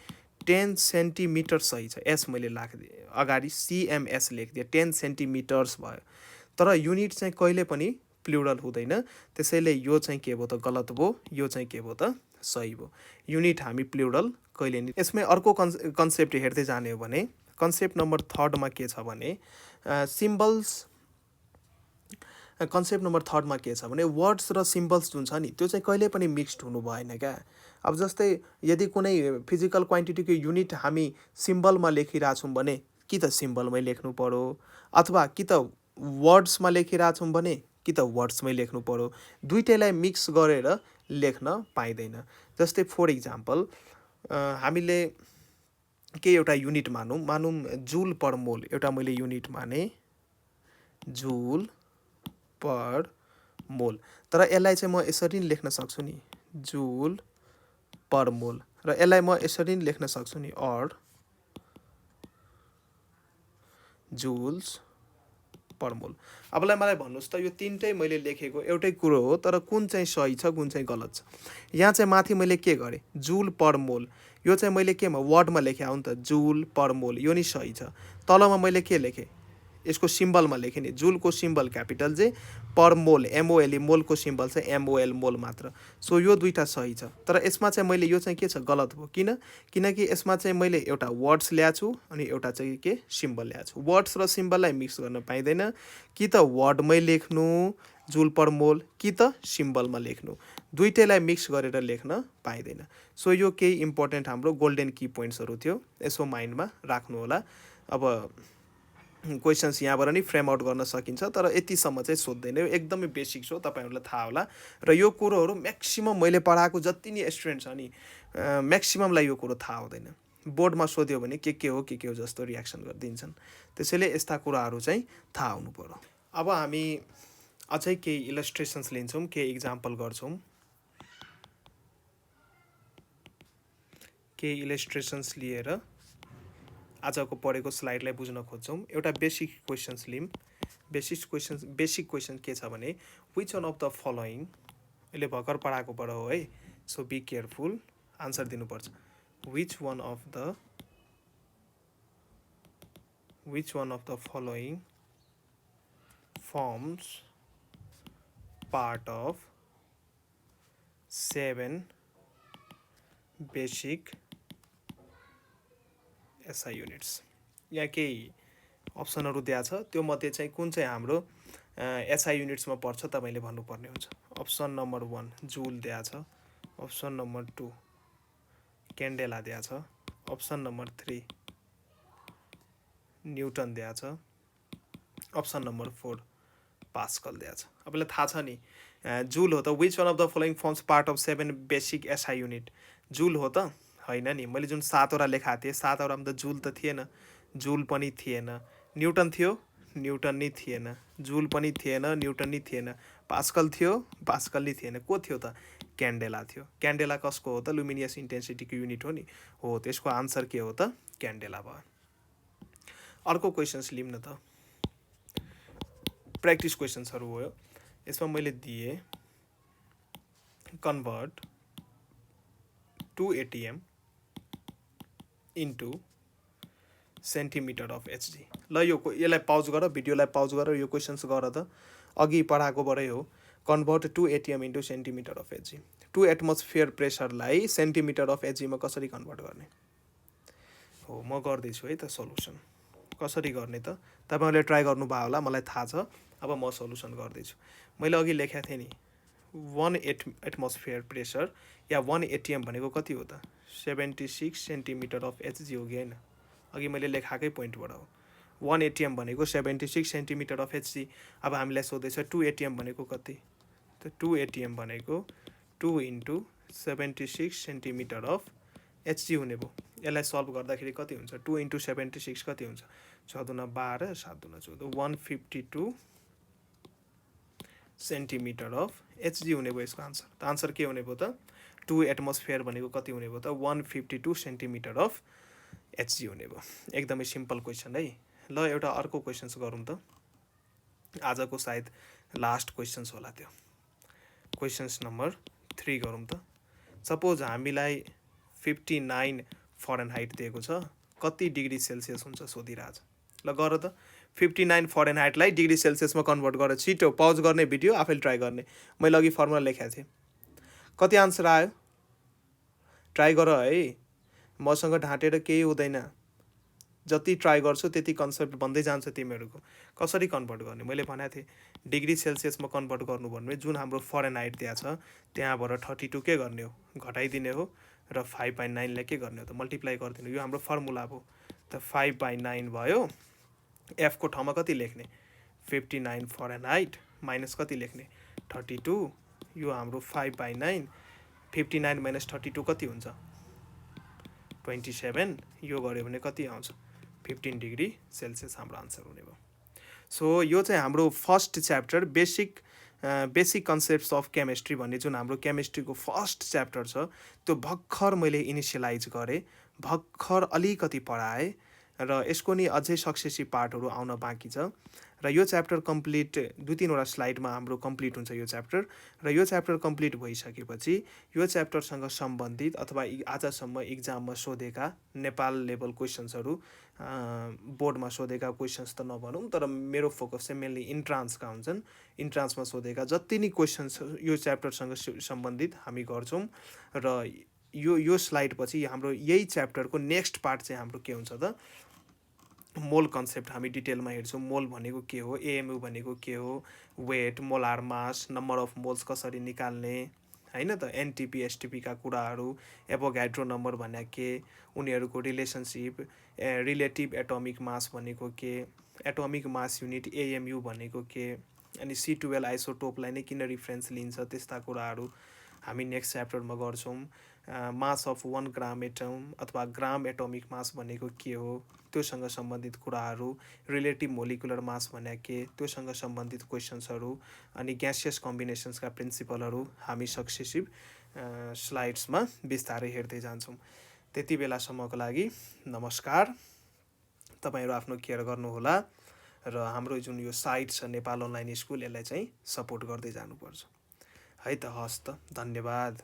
10 सेन्टिमिटर सही छ? एस मैले राखिदिएँ अगाडि, CMS लेखिदिएँ, 10 सेन्टिमिटर्स भयो, तर युनिट चाहिँ कहिले पनि प्लुरल हुँदैन। त्यसैले यो चाहिँ के भयो त, गलत भयो, यो चाहिँ के भयो त, सही भयो। युनिट हामी प्लुरल कहिले नि। यसमै अर्को कन्सेप्ट हेर्दै जाने हो भने कन्सेप्ट नम्बर 3 मा के छ भने सिम्बल्स, कन्सेप्ट नम्बर 3 मा के छ भने वर्ड्स र सिम्बल्स जुन छ नि त्यो चाहिँ कहिले पनि मिक्स्ड हुनु भएन क्या। अब जस्तै यदि कुनै फिजिकल क्वान्टिटीको युनिट हामी सिम्बलमा लेखिरहेछौँ भने कि त सिम्बलमै लेख्नु पर्यो, अथवा कि त वर्ड्समा लेखिरहेछौँ भने कि त वर्ड्समै लेख्नु पर्यो। दुइटैलाई मिक्स गरेर लेख्न पाइँदैन। जस्तै फर इक्जाम्पल हामीले के एउटा युनिट मानौँ जुल पर मोल, एउटा मैले युनिट माने जुल पर मोल, तर यसलाई चाहिँ म यसरी नि लेख्न सक्छु नि, जुल पर मोल, र यसलाई म यसरी नि लेख्न सक्छु नि, और जुल्स पर मोल। अबलाई मलाई भन्नुहोस् त, यो तिनटै मैले लेखेको एउटै कुरो हो, तर कुन चाहिँ सही छ, कुन चाहिँ गलत छ? यहाँ चाहिँ माथि मैले के गरेँ, जुल पर मोल, यो चाहिँ मैले केमा, वर्डमा लेखेँ हो नि त, जुल पर मोल, यो नि सही छ। तलमा मैले के लेखेँ, यसको सिम्बलमा लेखेँ नि, जुलको सिम्बल क्यापिटल जे, पर मोल MOLE, मोलको सिम्बल चाहिँ MOL, मोल मात्र। सो यो दुईटा सही छ, तर यसमा चाहिँ मैले यो चाहिँ के छ, गलत भयो। किनकि यसमा चाहिँ मैले एउटा वर्ड्स ल्याएको छु अनि एउटा चाहिँ के, सिम्बल ल्याएको छु। वर्ड्स र सिम्बललाई मिक्स गर्न पाइँदैन, कि त वर्डमै लेख्नु जुल पर मोल, कि त सिम्बलमा लेख्नु, दुइटैलाई मिक्स गरेर लेख्न पाइँदैन। सो यो केही इम्पोर्टेन्ट हाम्रो गोल्डन की पोइन्ट्सहरू थियो, यसो माइन्डमा राख्नु होला। अब क्वेसन्स यहाँबाट नि फ्रेम आउट गर्न सकिन्छ, तर यतिसम्म चाहिँ सोध्दैन, यो एकदमै बेसिक हो, तपाईँहरूलाई थाहा होला। र यो कुरोहरू म्याक्सिमम मैले पढाएको जति नि स्टुडेन्ट छ नि म्याक्सिममलाई यो कुरो थाहा हुँदैन। बोर्डमा सोध्यो भने के हो जस्तो रियाक्सन गरिदिन्छन्। त्यसैले यस्ता कुराहरू चाहिँ थाहा हुनु पर्यो। अब हामी अझै केही इलस्ट्रेसन्स लिन्छौँ, केही इक्जाम्पल गर्छौँ, केही इलस्ट्रेसन्स लिएर आजको पढेको स्लाइडलाई बुझ्न खोज्छौँ। एउटा बेसिक क्वेसन्स लिम। बेसिक क्वेसन के छ भने which one of the following, अहिले भर्खर पढाएकोबाट हो है, सो बी केयरफुल, आन्सर दिनुपर्छ। Which one of the following forms part of 7 basic SI units. यहाँ केही अप्सनहरू दिएको छ, त्यो मध्ये चाहिँ कुन चाहिँ हाम्रो एसआई युनिट्समा पर्छ तपाईँले भन्नुपर्ने हुन्छ। अप्सन नम्बर 1 जुल दिया छ, अप्सन नम्बर 2 क्यान्डेला दिया छ, अप्सन नम्बर 3 न्युटन दिया छ, अप्सन नम्बर 4 पास्कल दिया छ। तपाईँलाई थाहा छ नि जुल हो त which one of the following forms part of 7 basic SI unit? Joule हो त होइन नि, मैले जुन 7वटा लेखाएको थिएँ 7वटामा त जुल त थिएन, जुल पनि थिएन, न्युटन थियो, न्युटन नि थिएन, जुल पनि थिएन, न्युटन नि थिएन, पास्कल थियो, पास्कल नि थिएन, को थियो त? क्यान्डेला थियो। क्यान्डेला कसको हो त? लुमिनियस इन्टेन्सिटीको युनिट हो नि, हो त्यसको आन्सर के हो त? क्यान्डेला भयो। अर्को क्वेसन्स लिउँ न त, प्र्याक्टिस क्वेसन्सहरू हो। यसमा मैले दिएँ convert 2 ATM into centimetre of Hg. ल यसलाई पाउज गर, भिडियोलाई पाउज गर, यो क्वेसन्स गर त, अघि पढाएकोबाटै हो। Convert 2 ATM into centimetre of Hg, 2 atmosphere प्रेसरलाई सेन्टिमिटर अफ एचजीमा कसरी कन्भर्ट गर्ने हो, म गर्दैछु है त सल्युसन। कसरी गर्ने त तपाईँहरूले ट्राई गर्नुभयो होला, मलाई थाहा छ। अब म सल्युसन गर्दैछु। मैले अघि लेखेको थिएँ नि 1 एटमोस्फियर प्रेसर या 1 ATM भनेको कति हो त? 76 सेन्टिमिटर अफ एचजी हो कि होइन? अघि मैले लेखाएकै पोइन्टबाट हो। 1 ATM भनेको 76 सेन्टिमिटर अफ एचजी। अब हामीलाई सोध्दैछ 2 ATM भनेको कति? त 2 ATM भनेको 2 इन्टु 76 सेन्टिमिटर अफ एचजी हुने भयो। यसलाई सल्भ गर्दाखेरि कति हुन्छ? 2 इन्टु 76 कति हुन्छ? 6 दुना 12, 7 दुना 14, 152 सेन्टिमिटर अफ एचजी हुने भयो यसको आन्सर। त आन्सर के हुने भयो त? 2 एटमोस्फियर भनेको कति हुने भयो त? 152 सेन्टिमिटर अफ एचजी हुने भयो। एकदमै सिम्पल क्वेसन है। ल एउटा अर्को क्वेसन्स गरौँ त, आजको सायद लास्ट क्वेसन्स होला त्यो। क्वेसन्स नम्बर 3 गरौँ त। सपोज हामीलाई 59 फरेनहाइट दिएको छ, कति डिग्री सेल्सियस हुन्छ सोधिरहेछ। ल गर त, 59 फरेनहाइटलाई डिग्री सेल्सियसमा कन्भर्ट गर। छिटो पाउज गर्ने भिडियो, आफैले ट्राई गर्ने। मैले अघि फर्मुला लेखेको थिएँ। कति आन्सर आयो? ट्राई गर है, मसँग ढाँटेर केही हुँदैन। जति ट्राई गर्छु त्यति कन्सेप्ट बन्दै जान्छ तिमीहरूको। कसरी कन्भर्ट गर्ने मैले भनेको थिएँ, डिग्री सेल्सियसमा कन्भर्ट गर्नु भन्नु, जुन हाम्रो फरेनहाइट दिएको छ त्यहाँबाट 32 के गर्ने हो? घटाइदिने हो, र 5/9 लाई के गर्ने हो त? मल्टिप्लाई गरिदिनु। यो हाम्रो फर्मुला भयो। त 5/9 भयो। एफ को ठाउँमा कति लेख्ने? 59 फरेनहाइट माइनस कति लेख्ने? 32। यो हाम्रो 5/9, 59 माइनस 32 कति हुन्छ? 27। यो गऱ्यो भने कति आउँछ? 15 डिग्री सेल्सियस हाम्रो आन्सर हुने भयो। सो यो चाहिँ हाम्रो first chapter basic concepts of chemistry भन्ने जुन हाम्रो केमिस्ट्रीको फर्स्ट च्याप्टर छ, त्यो भर्खर मैले इनिसियलाइज गरेँ, भर्खर अलिकति पढाएँ, र यसको नि अझै सक्सेसिभ पार्टहरू आउन बाँकी छ। र यो च्याप्टर कम्प्लिट 2-3वटा स्लाइडमा हाम्रो कम्प्लिट हुन्छ यो च्याप्टर। र यो च्याप्टर कम्प्लिट भइसकेपछि यो च्याप्टरसँग सम्बन्धित अथवा आजसम्म इक्जाममा सोधेका नेपाल लेभल क्वेसन्सहरू, बोर्डमा सोधेका क्वेसन्स त नभनौँ, तर मेरो फोकस चाहिँ मेनली इन्ट्रान्सका हुन्छन्। इन्ट्रान्समा सोधेका जति नै क्वेसन्स यो च्याप्टरसँग सम्बन्धित हामी गर्छौँ। र यो स्लाइड पछि हाम्रो यही च्याप्टरको नेक्स्ट पार्ट चाहिँ हाम्रो के हुन्छ त? मोल कन्सेप्ट हामी डिटेलमा हेर्छौँ। मोल भनेको के हो, एएमयू भनेको के हो, weight, molar mass, number of moles कसरी निकाल्ने, हैन त, एनटिपी एसटिपीका कुराहरू, एभोगाड्रो नम्बर भने के, उनीहरूको रिलेसनसिप, रिलेटिभ एटोमिक मास भनेको के, एटोमिक मास युनिट एएमयू भनेको के, अनि C12 आइसोटोपलाई नै किन रिफरेन्स लिन्छ, त्यस्ता कुराहरू हामी नेक्स्ट च्याप्टरमा गर्छौँ। मास अफ 1 ग्राम एटम अथवा ग्राम एटोमिक मास भनेको के हो, त्योसँग सम्बन्धित कुराहरू, रिलेटिभ मोलिकुलर मास भने के, त्योसँग सम्बन्धित क्वेसन्सहरू, अनि ग्यासियस कम्बिनेसन्सका प्रिन्सिपलहरू हामी सक्सेसिभ स्लाइड्समा बिस्तारै हेर्दै जान्छौँ। त्यति बेलासम्मको लागि नमस्कार। तपाईँहरू आफ्नो केयर गर्नुहोला, र हाम्रो जुन यो साइट छ नेपाल अनलाइन स्कुल, यसलाई चाहिँ सपोर्ट गर्दै जानुपर्छ है त। हस् त, धन्यवाद।